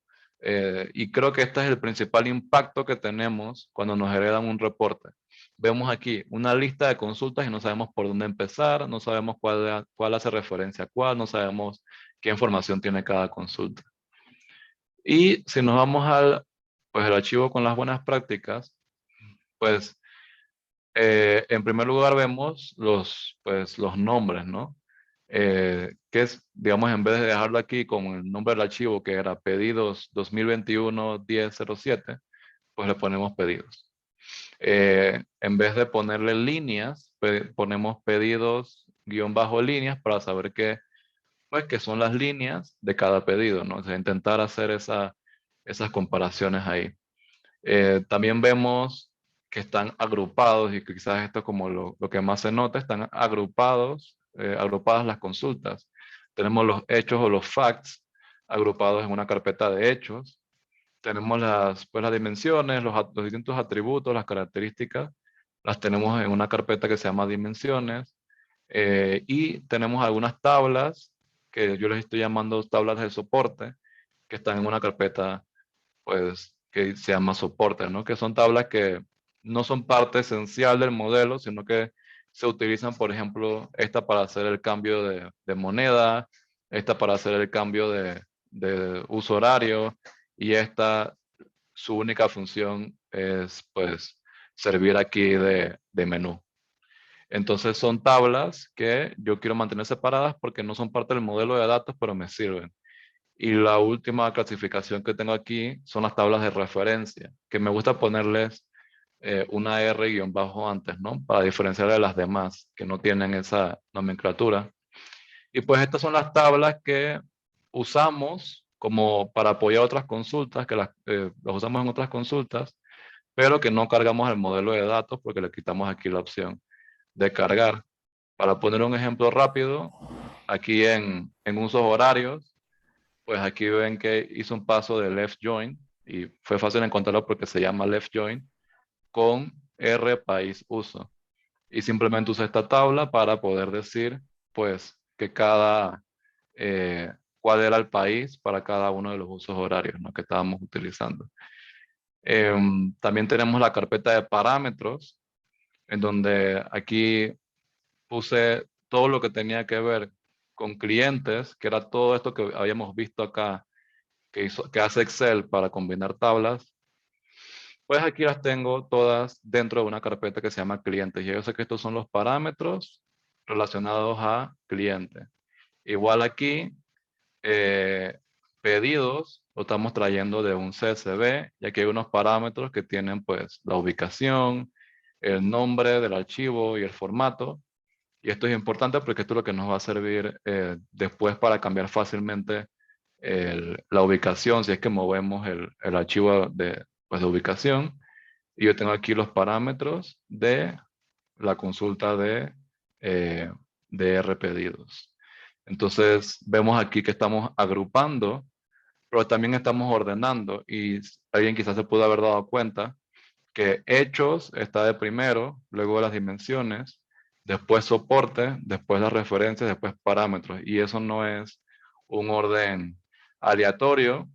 Y creo que este es el principal impacto que tenemos cuando nos heredan un reporte. Vemos aquí una lista de consultas y no sabemos por dónde empezar, no sabemos cuál hace referencia a cuál, no sabemos qué información tiene cada consulta. Y si nos vamos pues, el archivo con las buenas prácticas, pues en primer lugar vemos pues, los nombres, ¿no? Que es, digamos, en vez de dejarlo aquí con el nombre del archivo que era pedidos 2021-10-07, pues le ponemos pedidos. En vez de ponerle líneas, ponemos pedidos guión bajo líneas para saber pues, qué son las líneas de cada pedido, ¿no? O sea, intentar hacer esas comparaciones ahí. También vemos que están agrupados, y quizás esto es como lo que más se nota, están agrupadas las consultas. Tenemos los hechos o los facts agrupados en una carpeta de hechos. Tenemos pues, las dimensiones, los distintos atributos, las características, las tenemos en una carpeta que se llama dimensiones. Y tenemos algunas tablas que yo les estoy llamando tablas de soporte, que están en una carpeta pues, que se llama soporte, ¿no? Que son tablas que no son parte esencial del modelo, sino que se utilizan, por ejemplo, esta para hacer el cambio de moneda, esta para hacer el cambio de uso horario, y esta, su única función es, pues, servir aquí de menú. Entonces son tablas que yo quiero mantener separadas porque no son parte del modelo de datos, pero me sirven. Y la última clasificación que tengo aquí son las tablas de referencia, que me gusta ponerles una R guión bajo antes, ¿no? Para diferenciar de las demás que no tienen esa nomenclatura. Y pues estas son las tablas que usamos como para apoyar otras consultas, que las usamos en otras consultas, pero que no cargamos el modelo de datos porque le quitamos aquí la opción de cargar. Para poner un ejemplo rápido, aquí en usos horarios, pues aquí ven que hizo un paso de left join y fue fácil encontrarlo porque se llama left join con R país uso. Y simplemente usé esta tabla para poder decir pues que cada cuál era el país para cada uno de los usos horarios, ¿no?, que estábamos utilizando. También tenemos la carpeta de parámetros, en donde aquí puse todo lo que tenía que ver con clientes, que era todo esto que habíamos visto acá, que hace Excel para combinar tablas. Pues aquí las tengo todas dentro de una carpeta que se llama clientes. Y yo sé que estos son los parámetros relacionados a cliente. Igual aquí, pedidos lo estamos trayendo de un CSV, y aquí hay unos parámetros que tienen pues la ubicación, el nombre del archivo y el formato. Y esto es importante porque esto es lo que nos va a servir después para cambiar fácilmente la ubicación, si es que movemos el archivo pues, de ubicación. Y yo tengo aquí los parámetros de la consulta de rpedidos. Entonces vemos aquí que estamos agrupando, pero también estamos ordenando, y alguien quizás se pudo haber dado cuenta que hechos está de primero, luego las dimensiones, después soporte, después las referencias, después parámetros. Y eso no es un orden aleatorio.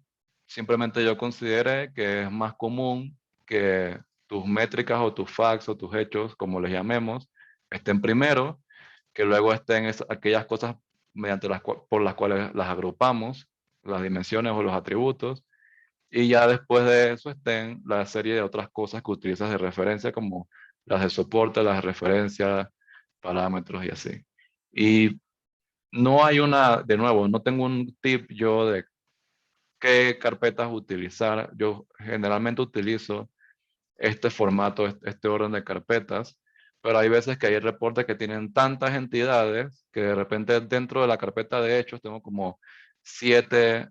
Simplemente yo consideré que es más común que tus métricas o tus facts o tus hechos, como les llamemos, estén primero, que luego estén aquellas cosas por las cuales las agrupamos, las dimensiones o los atributos, y ya después de eso estén la serie de otras cosas que utilizas de referencia, como las de soporte, las de referencia, parámetros y así. Y no hay de nuevo, no tengo un tip yo de qué carpetas utilizar. Yo generalmente utilizo este formato, este orden de carpetas, pero hay veces que hay reportes que tienen tantas entidades que de repente dentro de la carpeta de hechos tengo como 7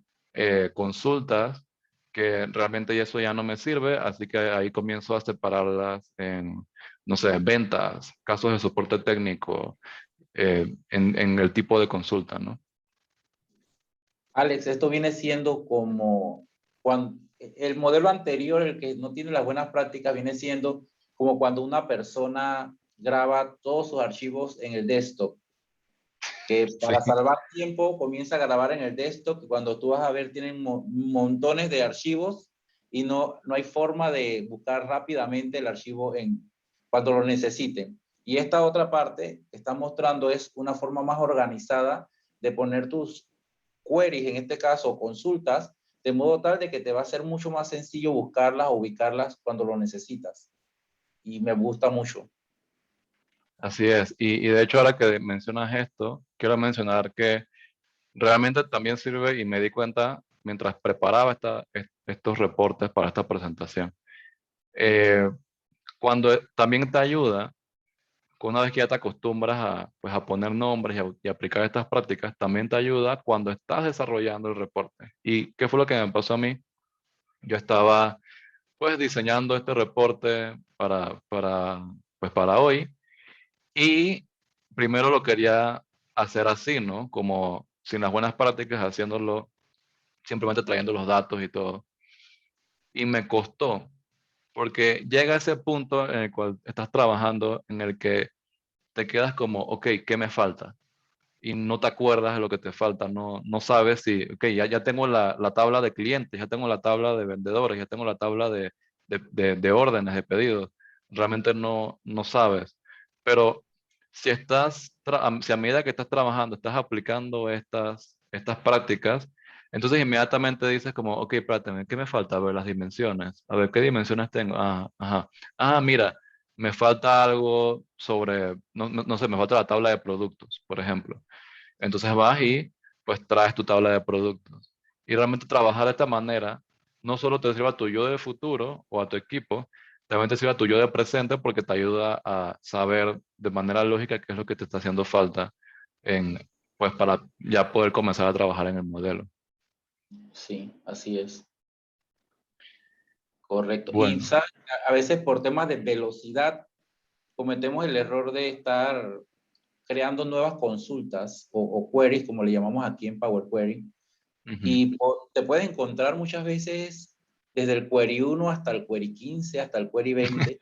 consultas, que realmente eso ya no me sirve, así que ahí comienzo a separarlas en, no sé, ventas, casos de soporte técnico, en el tipo de consulta, ¿no? Alex, esto viene siendo como cuando el modelo anterior, el que no tiene las buenas prácticas, viene siendo como cuando una persona graba todos sus archivos en el desktop, que para Sí, salvar tiempo comienza a grabar en el desktop, que cuando tú vas a ver tienen montones de archivos y no hay forma de buscar rápidamente el archivo cuando lo necesiten. Y esta otra parte que está mostrando es una forma más organizada de poner tus queries, en este caso consultas, de modo tal de que te va a ser mucho más sencillo buscarlas o ubicarlas cuando lo necesitas. Y me gusta mucho. así es. Y de hecho ahora que mencionas esto, quiero mencionar que realmente también sirve, y me di cuenta mientras preparaba estos reportes para esta presentación. Eh, También te ayuda, una vez que ya te acostumbras pues, a poner nombres y aplicar estas prácticas, también te ayuda cuando estás desarrollando el reporte. ¿Y qué fue lo que me pasó a mí? Yo estaba pues diseñando este reporte pues, para hoy, y primero lo quería hacer así, ¿no? Como sin las buenas prácticas, haciéndolo simplemente trayendo los datos y todo. Y me costó, porque llega ese punto en el cual estás trabajando, en el que te quedas como, ok, ¿qué me falta? Y no te acuerdas de lo que te falta, no sabes si, ok, ya tengo la tabla de clientes, ya tengo la tabla de vendedores, ya tengo la tabla de órdenes, de pedidos. Realmente no sabes. Pero si a medida que estás trabajando, estás aplicando estas prácticas, entonces inmediatamente dices como, ok, espérate, ¿qué me falta? A ver las dimensiones. A ver, ¿qué dimensiones tengo? Ah, ajá. Ah, mira, me falta algo sobre, no sé, me falta la tabla de productos, por ejemplo. Entonces vas y pues traes tu tabla de productos. Y realmente trabajar de esta manera no solo te sirve a tu yo del futuro o a tu equipo, también te sirve a tu yo de presente, porque te ayuda a saber de manera lógica qué es lo que te está haciendo falta pues para ya poder comenzar a trabajar en el modelo. Sí, así es. Correcto. Y Bueno, ¿sabes? A veces por temas de velocidad cometemos el error de estar creando nuevas consultas o queries, como le llamamos aquí en Power Query, ujú. y te puedes encontrar muchas veces desde el query 1 hasta el query 15, hasta el query 20,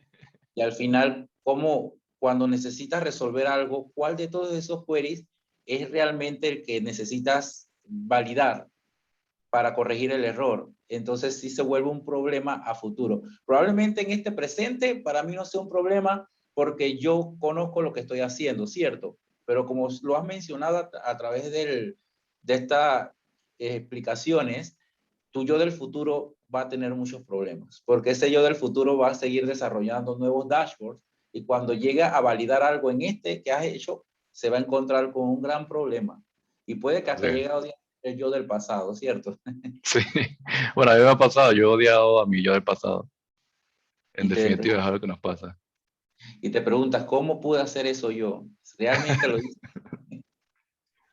y al final, como cuando necesitas resolver algo, ¿cuál de todos esos queries es realmente el que necesitas validar para corregir el error. Entonces sí se vuelve un problema a futuro. Probablemente en este presente para mí no sea un problema porque yo conozco lo que estoy haciendo, ¿cierto? Pero como lo has mencionado a través de estas explicaciones, tu yo del futuro va a tener muchos problemas, porque ese yo del futuro va a seguir desarrollando nuevos dashboards y cuando llegue a validar algo en este que has hecho, se va a encontrar con un gran problema. Y puede que hasta Sí. llegue a odiar el yo del pasado, ¿cierto? Sí. Bueno, a mí me ha pasado, yo he odiado a mi yo del pasado. En Y te, definitiva, es algo que nos pasa. y te preguntas, ¿cómo pude hacer eso yo? ¿Realmente lo hice?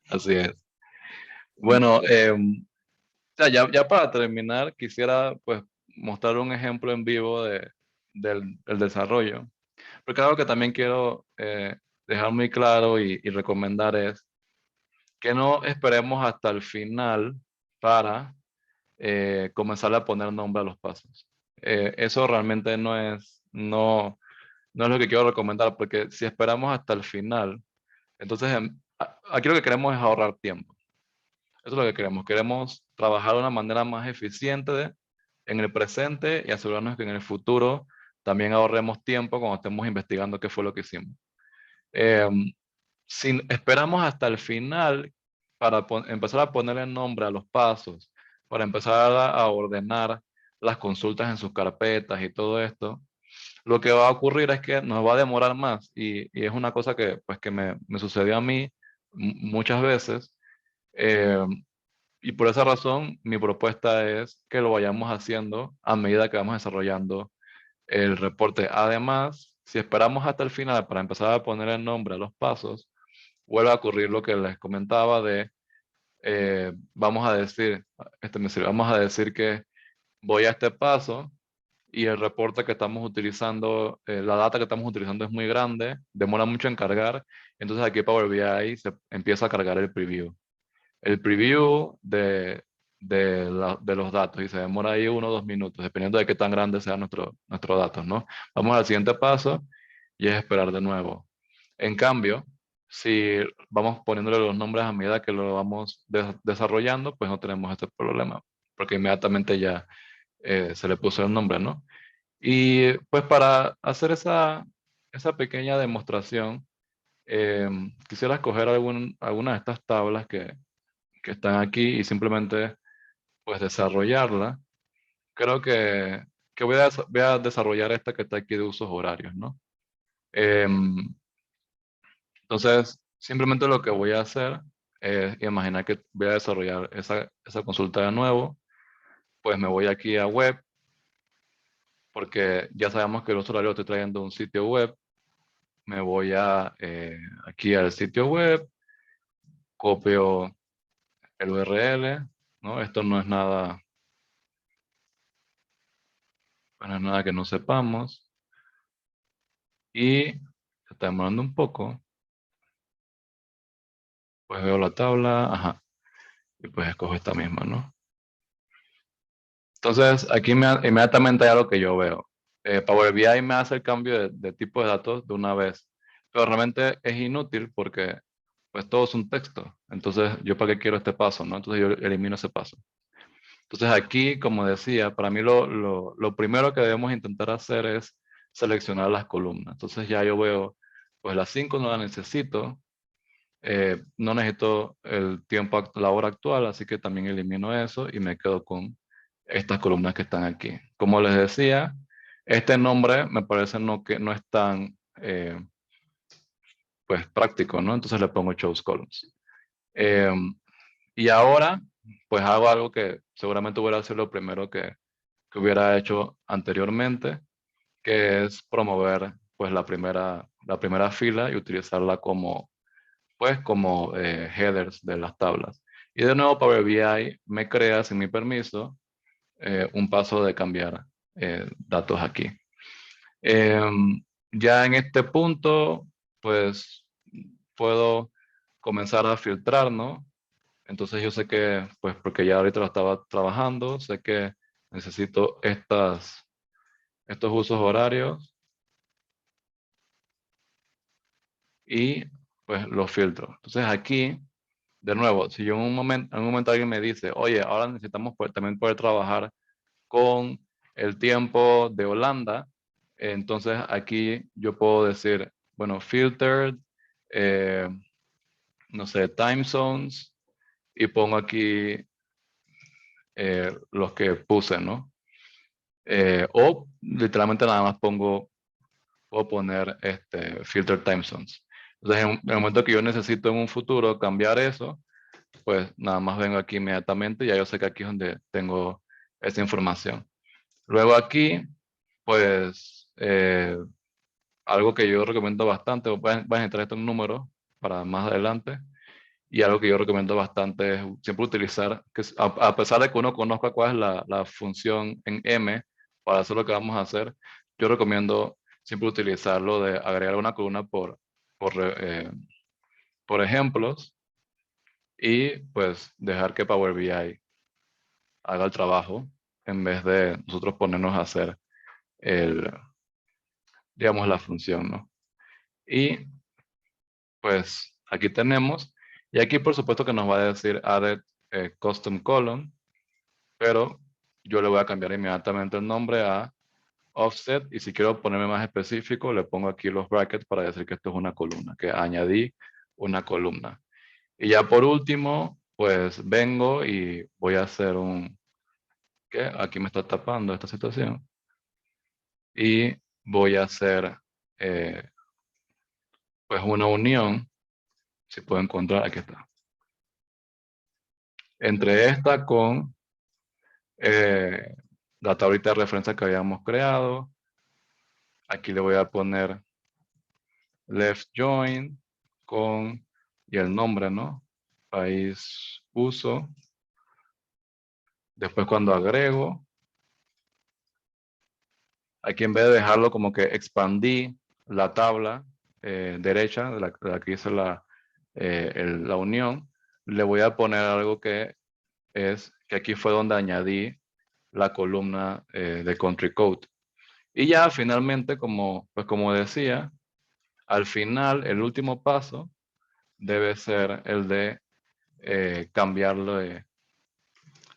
Así es. Bueno, o sea, ya para terminar, quisiera pues mostrar un ejemplo en vivo del desarrollo. Porque algo que también quiero dejar muy claro y recomendar es que no esperemos hasta el final para comenzar a poner nombre a los pasos. Eso realmente no es lo que quiero recomendar, porque si esperamos hasta el final, entonces aquí lo que queremos es ahorrar tiempo. Eso es lo que queremos. Queremos trabajar de una manera más eficiente en el presente y asegurarnos que en el futuro también ahorremos tiempo cuando estemos investigando qué fue lo que hicimos. Eh, si esperamos hasta el final para empezar a ponerle nombre a los pasos, para empezar a ordenar las consultas en sus carpetas y todo esto, lo que va a ocurrir es que nos va a demorar más y es una cosa que, pues, que me sucedió a mí muchas veces. eh, y por esa razón, mi propuesta es que lo vayamos haciendo a medida que vamos desarrollando el reporte. Además, si esperamos hasta el final para empezar a poner el nombre a los pasos, vuelve a ocurrir lo que les comentaba de, vamos a decir, vamos a decir que voy a este paso y el reporte que estamos utilizando, la data que estamos utilizando es muy grande, demora mucho en cargar, entonces aquí Power BI se empieza a cargar el preview. El preview de los datos y se demora ahí 1 o 2 minutos, dependiendo de qué tan grandes sean nuestros datos, ¿no? Vamos al siguiente paso y es esperar de nuevo. En cambio, si vamos poniéndole los nombres a medida que lo vamos desarrollando, pues no tenemos este problema, porque inmediatamente ya se le puso el nombre, ¿no? Y pues para hacer esa pequeña demostración, quisiera escoger alguna de estas tablas que están aquí y simplemente pues desarrollarla. Creo que voy a desarrollar esta que está aquí de usos horarios, ¿no? Entonces, simplemente lo que voy a hacer es imaginar que voy a desarrollar esa consulta de nuevo, pues me voy aquí a web, porque ya sabemos que el uso horario lo estoy trayendo de un sitio web. Me voy aquí al sitio web, copio el URL, ¿no? Esto no es nada, no es nada que no sepamos. Y se está demorando un poco, pues veo la tabla, ajá, y pues escojo esta misma, ¿no? Entonces, aquí inmediatamente hay algo que yo veo. Power BI me hace el cambio de tipo de datos de una vez, pero realmente es inútil porque pues todo es un texto. Entonces, ¿yo para qué quiero este paso, no? Entonces yo elimino ese paso. Entonces aquí, como decía, para mí lo primero que debemos intentar hacer es seleccionar las columnas. Entonces ya yo veo, pues las 5 no las necesito, no necesito el tiempo, la hora actual, así que también elimino eso y me quedo con estas columnas que están aquí. Como les decía, este nombre me parece que no es tan pues práctico, ¿no? Entonces le pongo Choose Columns. Y ahora, pues hago algo que seguramente hubiera sido lo primero que hubiera hecho anteriormente, que es promover pues la primera fila y utilizarla como headers de las tablas. Y de nuevo Power BI me crea, sin mi permiso, un paso de cambiar datos aquí. Ya en este punto, pues puedo comenzar a filtrar, ¿no? Entonces yo sé que, pues porque ya ahorita lo estaba trabajando, sé que necesito estos usos horarios y pues los filtro. Entonces aquí, de nuevo, si yo en un momento alguien me dice, oye, ahora necesitamos también poder trabajar con el tiempo de Holanda, entonces aquí yo puedo decir, bueno, filtered, eh, no sé, time zones, y pongo aquí los que puse, ¿no? O literalmente nada más puedo poner filter time zones. Entonces, en el momento que yo necesito en un futuro cambiar eso, pues nada más vengo aquí inmediatamente y ya yo sé que aquí es donde tengo esa información. Luego aquí, pues, algo que yo recomiendo bastante, vas a entrar esto en números para más adelante, y algo que yo recomiendo bastante es siempre utilizar, a pesar de que uno conozca cuál es la función en M para hacer lo que vamos a hacer, yo recomiendo siempre utilizarlo de agregar una columna por, eh, por ejemplos y pues dejar que Power BI haga el trabajo en vez de nosotros ponernos a hacer digamos, la función, ¿no? Y pues aquí tenemos, y aquí por supuesto que nos va a decir added custom column, pero yo le voy a cambiar inmediatamente el nombre a offset, y si quiero ponerme más específico, le pongo aquí los brackets para decir que esto es una columna, que añadí una columna. Y ya por último, pues vengo y voy a hacer ¿qué? Aquí me está tapando esta situación. Y voy a hacer, pues una unión, si puedo encontrar, aquí está. Entre esta con la tablita de referencia que habíamos creado. Aquí le voy a poner left join con, y el nombre, ¿no? País uso. Después cuando agrego, aquí en vez de dejarlo como que expandí la tabla derecha de la que hice la unión, le voy a poner algo que es que aquí fue donde añadí la columna de country code. Y ya finalmente, pues como decía, al final el último paso debe ser el de cambiarle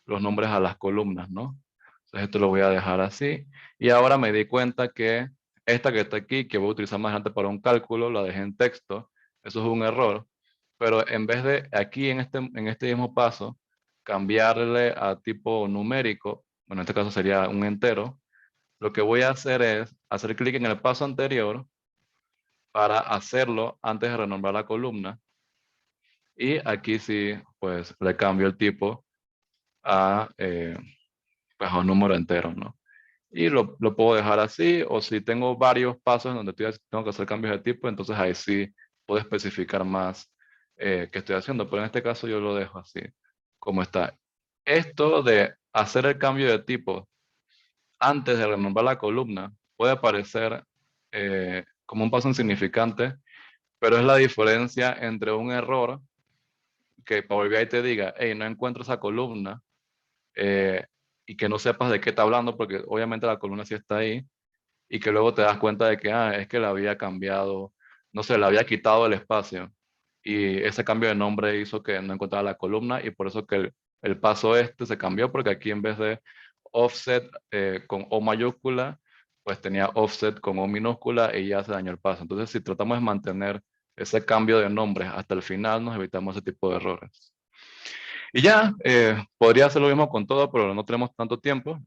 los nombres a las columnas, ¿no? Entonces esto lo voy a dejar así. Y ahora me di cuenta que esta que está aquí, que voy a utilizar más adelante para un cálculo, la dejé en texto. Eso es un error. Pero en vez de aquí en este mismo paso, cambiarle a tipo numérico, bueno, en este caso sería un entero, lo que voy a hacer es hacer clic en el paso anterior para hacerlo antes de renombrar la columna. Y aquí sí, pues le cambio el tipo a, pues a un número entero, ¿no? Y lo puedo dejar así, o si tengo varios pasos en donde tengo que hacer cambios de tipo, entonces ahí sí puedo especificar más qué estoy haciendo. Pero en este caso yo lo dejo así, como está. Esto de hacer el cambio de tipo antes de renombrar la columna puede parecer como un paso insignificante, pero es la diferencia entre un error que Power BI te diga, hey, no encuentro esa columna, eh, y que no sepas de qué está hablando, porque obviamente la columna sí está ahí, y que luego te das cuenta de que es que la había cambiado, no sé, le había quitado el espacio, y ese cambio de nombre hizo que no encontrara la columna, y por eso que el paso se cambió, porque aquí en vez de offset con O mayúscula, pues tenía offset con O minúscula y ya se dañó el paso. Entonces, si tratamos de mantener ese cambio de nombres hasta el final, nos evitamos ese tipo de errores. Y ya, podría hacer lo mismo con todo, pero no tenemos tanto tiempo.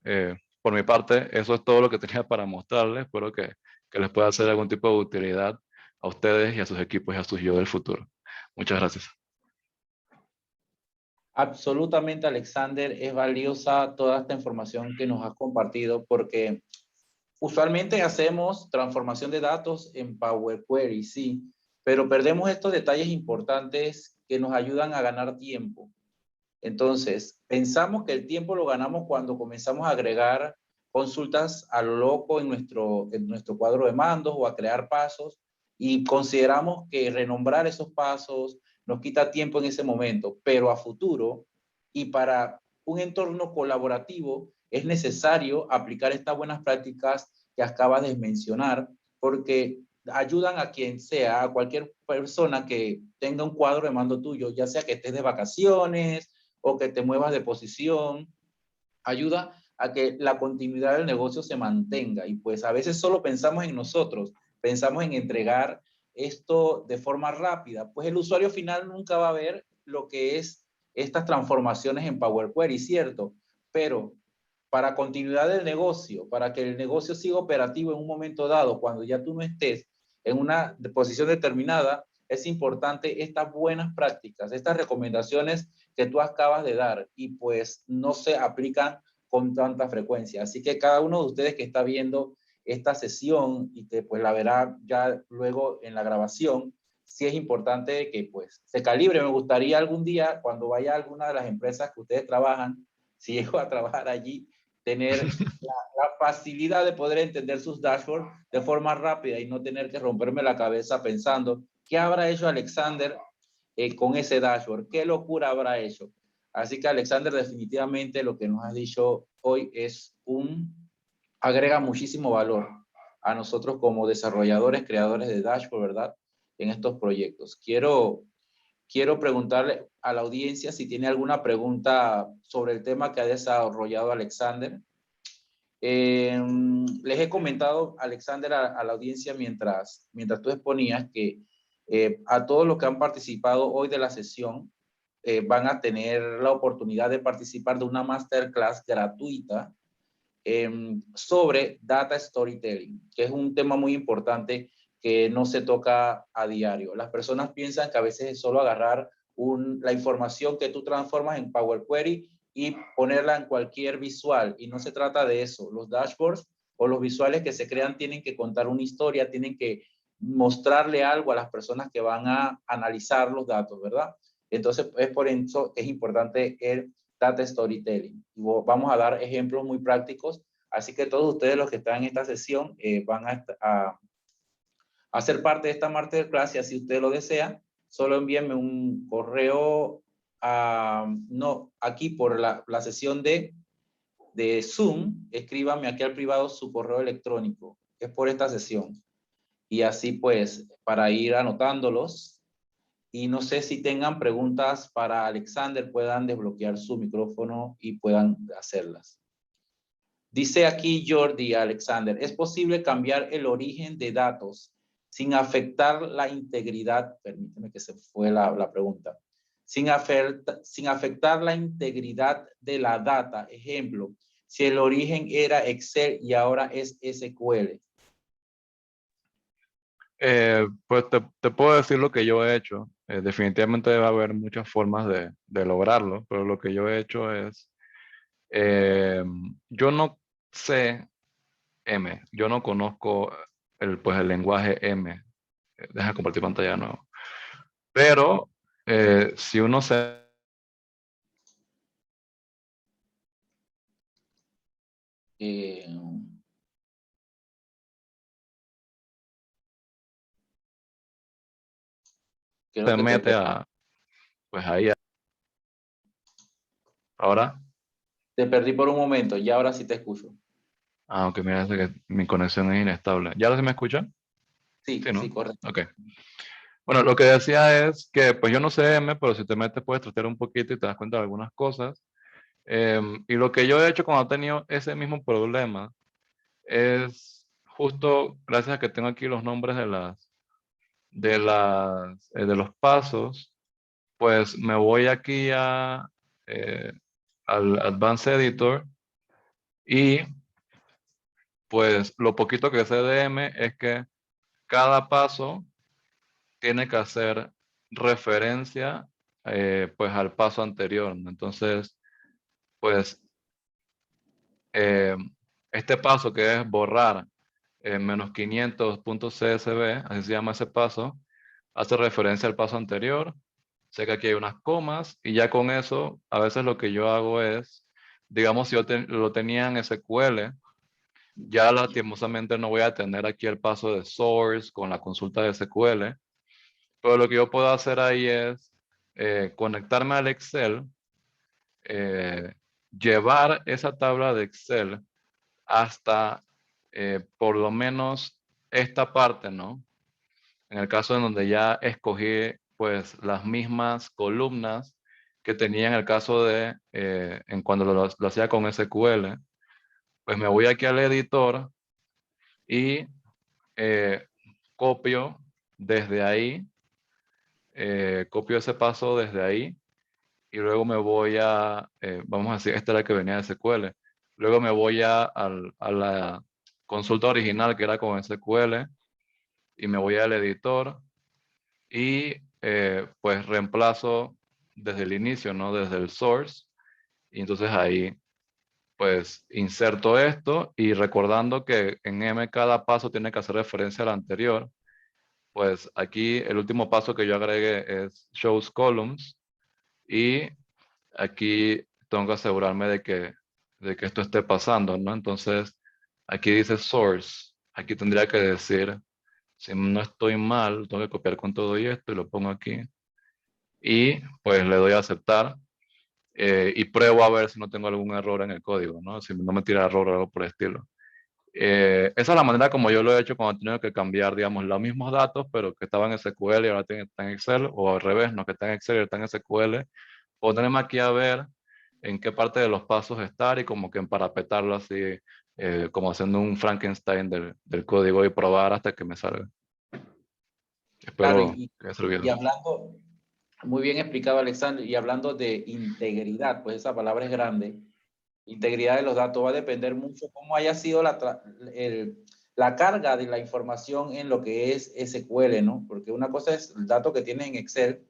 Por mi parte, eso es todo lo que tenía para mostrarles. Espero que les pueda hacer algún tipo de utilidad a ustedes y a sus equipos y a sus yo del futuro. Muchas gracias. Absolutamente, Alexander, es valiosa toda esta información que nos has compartido porque usualmente hacemos transformación de datos en Power Query, sí, pero perdemos estos detalles importantes que nos ayudan a ganar tiempo. Entonces, pensamos que el tiempo lo ganamos cuando comenzamos a agregar consultas a lo loco en nuestro cuadro de mandos o a crear pasos y consideramos que renombrar esos pasos nos quita tiempo en ese momento, pero a futuro y para un entorno colaborativo es necesario aplicar estas buenas prácticas que acabas de mencionar porque ayudan a quien sea, a cualquier persona que tenga un cuadro de mando tuyo, ya sea que estés de vacaciones o que te muevas de posición, ayuda a que la continuidad del negocio se mantenga. Y pues a veces solo pensamos en nosotros, pensamos en entregar esto de forma rápida, pues el usuario final nunca va a ver lo que es estas transformaciones en Power Query, ¿cierto? Pero para continuidad del negocio, para que el negocio siga operativo en un momento dado, cuando ya tú no estés en una posición determinada, es importante estas buenas prácticas, estas recomendaciones que tú acabas de dar y pues no se aplican con tanta frecuencia. Así que cada uno de ustedes que está viendo esta sesión y que pues la verá ya luego en la grabación, sí es importante que pues se calibre. Me gustaría algún día cuando vaya a alguna de las empresas que ustedes trabajan, si llego a trabajar allí, tener la facilidad de poder entender sus dashboards de forma rápida y no tener que romperme la cabeza pensando qué habrá hecho Alexander con ese dashboard, qué locura habrá hecho. Así que Alexander, definitivamente lo que nos has dicho hoy es agrega muchísimo valor a nosotros como desarrolladores, creadores de dashboard, ¿verdad? En estos proyectos. Quiero preguntarle a la audiencia si tiene alguna pregunta sobre el tema que ha desarrollado Alexander. Les he comentado, Alexander, a la audiencia mientras tú exponías que a todos los que han participado hoy de la sesión van a tener la oportunidad de participar de una masterclass gratuita sobre data storytelling, que es un tema muy importante que no se toca a diario. Las personas piensan que a veces es solo agarrar la información que tú transformas en Power Query y ponerla en cualquier visual, y no se trata de eso. Los dashboards o los visuales que se crean tienen que contar una historia, tienen que mostrarle algo a las personas que van a analizar los datos, ¿verdad? Entonces, es por eso que es importante el data storytelling. Y vamos a dar ejemplos muy prácticos, así que todos ustedes los que están en esta sesión van a ser parte de esta masterclass, y así usted lo desea, solo envíenme un correo no, aquí por la sesión de Zoom, escríbame aquí al privado su correo electrónico, que es por esta sesión. Y así pues, para ir anotándolos. Y no sé si tengan preguntas para Alexander, puedan desbloquear su micrófono y puedan hacerlas. Dice aquí Jordi Alexander, ¿es posible cambiar el origen de datos sin afectar la integridad? Permíteme que se fue la pregunta. Sin afectar la integridad de la data. Ejemplo, si el origen era Excel y ahora es SQL. Pues te puedo decir lo que yo he hecho. Definitivamente debe haber muchas formas de lograrlo, pero lo que yo he hecho es, yo no sé M, yo no conozco pues el lenguaje M. Deja compartir pantalla de nuevo. Pero si uno se... Eh, creo se que mete a, pues ahí, ahora, te perdí por un momento y ahora sí te escucho. aunque me hace que mi conexión es inestable. ¿Ya ahora sí me escuchan? Sí, Sí, sí, ¿no? correcto. Ok. Bueno, lo que decía es que, pues yo no sé M, pero si te metes puedes tratar un poquito y te das cuenta de algunas cosas. Y lo que yo he hecho cuando he tenido ese mismo problema es justo gracias a que tengo aquí los nombres de los pasos, pues me voy aquí al Advanced Editor y pues lo poquito que sé de M es que cada paso tiene que hacer referencia pues al paso anterior, ¿no? Entonces, pues eh, este paso que es borrar menos 500.csv, así se llama ese paso, hace referencia al paso anterior. Sé que aquí hay unas comas y ya con eso, a veces lo que yo hago es, digamos, si yo lo tenía en SQL, ya lastimosamente no voy a tener aquí el paso de source con la consulta de SQL, pero lo que yo puedo hacer ahí es conectarme al Excel, eh, llevar esa tabla de Excel hasta por lo menos esta parte, ¿no? en el caso en donde ya escogí pues las mismas columnas que tenía en el caso de en cuando lo hacía con SQL, pues me voy aquí al editor y copio desde ahí, copio ese paso desde ahí y luego me voy a, vamos a decir, esta era la que venía de SQL. Luego me voy a la consulta original que era con SQL y me voy al editor y pues reemplazo desde el inicio, ¿no? Desde el source. Y entonces ahí pues inserto esto y recordando que en M cada paso tiene que hacer referencia al anterior, pues aquí el último paso que yo agregué es shows columns y aquí tengo que asegurarme de que esto esté pasando, ¿no? Entonces aquí dice source, aquí tendría que decir, si no estoy mal, tengo que copiar con todo y esto y lo pongo aquí y pues le doy a aceptar. Y pruebo a ver si no tengo algún error en el código, ¿no? Si no me tira error o algo por el estilo. Esa es la manera como yo lo he hecho cuando he tenido que cambiar, digamos, los mismos datos, pero que estaban en SQL y ahora están en Excel, o al revés, no que están en Excel y están en SQL. Ponerme aquí a ver en qué parte de los pasos estar y como que emparapetarlo así, como haciendo un Frankenstein del código y probar hasta que me salga. Claro, Espero que haya servido. y hablando, muy bien explicado, Alexander, y hablando de integridad, pues esa palabra es grande. Integridad de los datos va a depender mucho cómo haya sido la carga de la información en lo que es SQL, ¿no? Porque una cosa es el dato que tiene en Excel,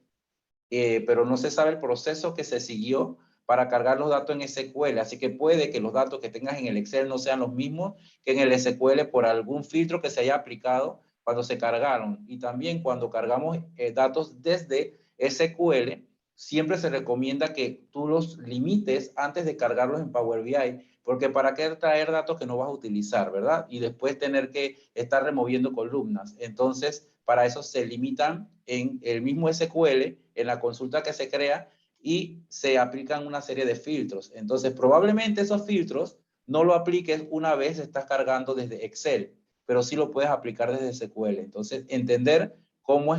pero no se sabe el proceso que se siguió para cargar los datos en SQL. Así que puede que los datos que tengas en el Excel no sean los mismos que en el SQL por algún filtro que se haya aplicado cuando se cargaron. Y también cuando cargamos datos desde SQL, siempre se recomienda que tú los limites antes de cargarlos en Power BI, porque para qué traer datos que no vas a utilizar, ¿verdad? Y después tener que estar removiendo columnas. Entonces, para eso se limitan en el mismo SQL, en la consulta que se crea, y se aplican una serie de filtros. Entonces, probablemente esos filtros no lo apliques una vez estás cargando desde Excel, pero sí lo puedes aplicar desde SQL. Entonces, entender cómo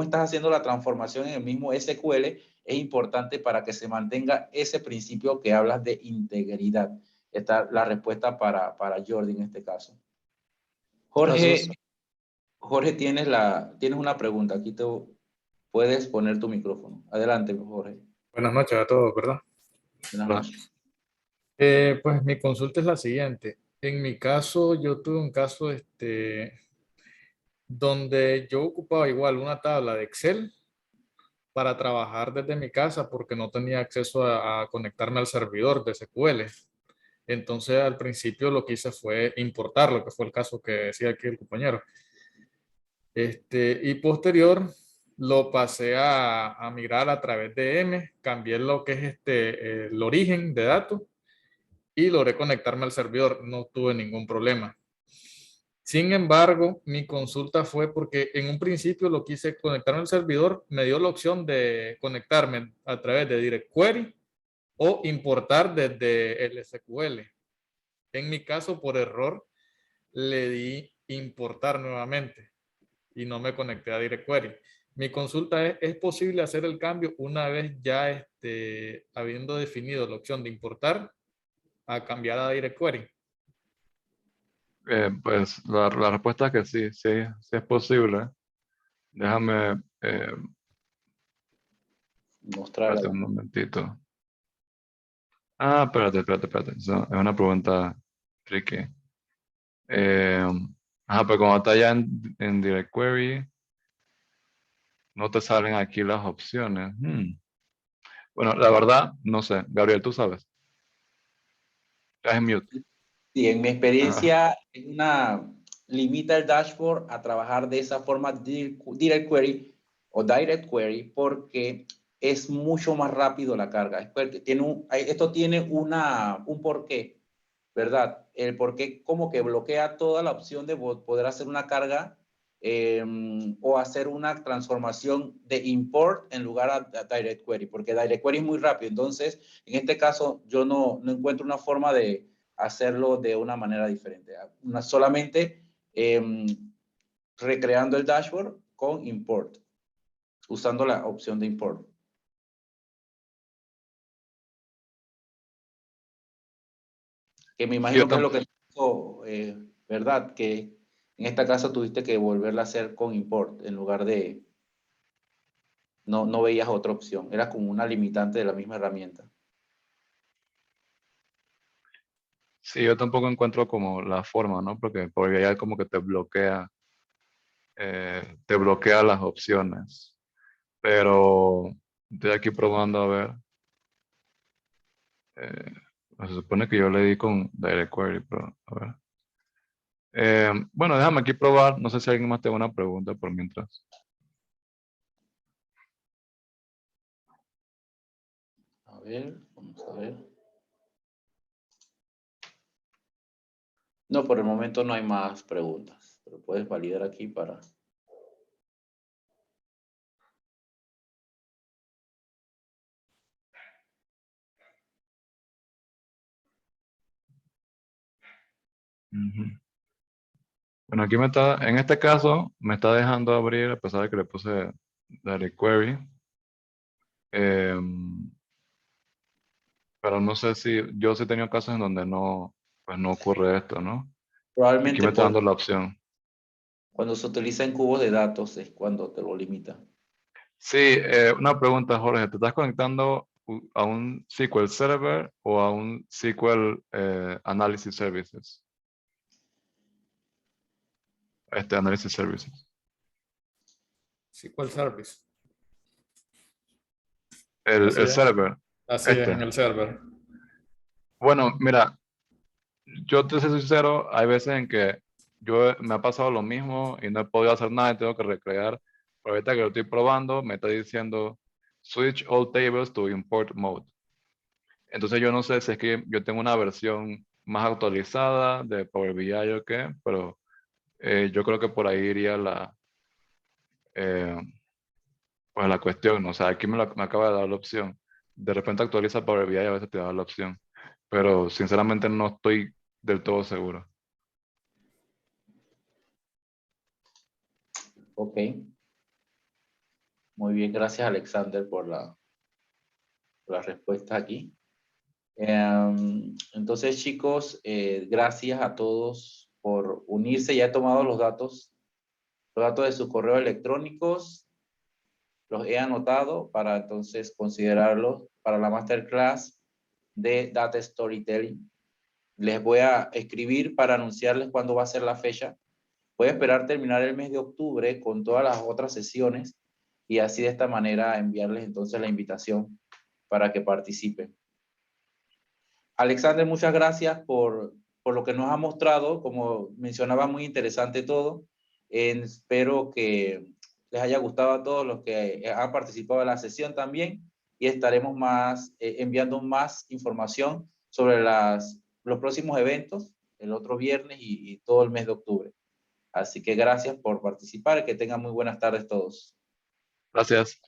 estás haciendo la transformación en el mismo SQL es importante para que se mantenga ese principio que hablas de integridad. Esta es la respuesta para Jordi en este caso. Gracias. Jorge, tienes una pregunta. Aquí te puedes poner tu micrófono. Adelante, Jorge. Buenas noches a todos, ¿verdad? Buenas Hola. noches. Pues mi consulta es la siguiente. En mi caso, yo tuve un caso donde yo ocupaba igual una tabla de Excel para trabajar desde mi casa porque no tenía acceso a conectarme al servidor de SQL. Entonces, al principio lo que hice fue importarlo, que fue el caso que decía aquí el compañero. Y posterior lo pasé a migrar a través de M, cambié lo que es el origen de datos y logré conectarme al servidor. No tuve ningún problema. Sin embargo, mi consulta fue porque en un principio lo quise conectarme al servidor, me dio la opción de conectarme a través de Direct Query o importar desde el SQL. En mi caso, por error, le di importar nuevamente y no me conecté a Direct Query. Mi consulta ¿es posible hacer el cambio una vez ya habiendo definido la opción de importar a cambiar a Direct Query? Pues la respuesta es que sí, sí es posible. Déjame, Mostrarla. espérate un momentito. Ah, espérate. Eso es una pregunta tricky. Eh, pero como está ya en Direct Query, no te salen aquí las opciones. Bueno, la verdad, no sé. Gabriel, tú sabes. Estás en mute. Sí, en mi Ah, experiencia, limita el dashboard a trabajar de esa forma Direct Query o Direct Query porque es mucho más rápido la carga. Esto tiene un porqué, ¿verdad? El porqué como que bloquea toda la opción de poder hacer una carga o hacer una transformación de import en lugar a Direct Query, porque Direct Query es muy rápido. Entonces, en este caso, yo no encuentro una forma de hacerlo de una manera diferente. Solamente recreando el dashboard con import, usando la opción de import. Que me imagino que es lo que hizo, ¿verdad? Que en este caso tuviste que volverla a hacer con import en lugar de... No veías otra opción. Era como una limitante de la misma herramienta. Sí, yo tampoco encuentro como la forma, ¿no? Porque Power BI como que te bloquea las opciones. Pero estoy aquí probando a ver. Se supone que yo le di con Direct Query, pero a ver. Bueno, déjame aquí probar. No sé si alguien más tiene una pregunta por mientras. A ver, vamos a ver. No, por el momento no hay más preguntas, pero puedes validar aquí para... Ujú. Bueno, aquí en este caso, me está dejando abrir, a pesar de que le puse Direct Query. Pero no sé si, yo sí he tenido casos en donde no, pues no ocurre esto, ¿no? Aquí Probablemente me está dando la opción. cuando se utiliza en cubos de datos es cuando te lo limita. Sí, una pregunta, Jorge. ¿Te estás conectando a un SQL Server o a un SQL Analysis Services? Analysis Services. SQL Service. El Así es. server. Así es, en el server. Bueno, mira, yo te soy sincero, hay veces en que me ha pasado lo mismo y no he podido hacer nada y tengo que recrear. Pero ahorita que lo estoy probando, me está diciendo switch all tables to import mode. Entonces yo no sé si es que yo tengo una versión más actualizada de Power BI o qué, pero yo creo que por ahí iría eh, pues la cuestión, ¿no? O sea, aquí me acaba de dar la opción. De repente actualiza Power BI y a veces te da la opción. Pero sinceramente no estoy del todo seguro. Ok. Muy bien, gracias Alexander por la respuesta aquí. Entonces chicos, gracias a todos por unirse. Ya he tomado los datos de sus correos electrónicos. Los he anotado para entonces considerarlos para la masterclass de Data Storytelling. Les voy a escribir para anunciarles cuándo va a ser la fecha. Voy a esperar terminar el mes de octubre con todas las otras sesiones y así de esta manera enviarles entonces la invitación para que participen. Alexander, muchas gracias por lo que nos ha mostrado. Como mencionaba, muy interesante todo. Espero que les haya gustado a todos los que han participado en la sesión también y estaremos enviando más información sobre los próximos eventos el otro viernes y todo el mes de octubre. Así que gracias por participar. Que tengan muy buenas tardes todos. Gracias.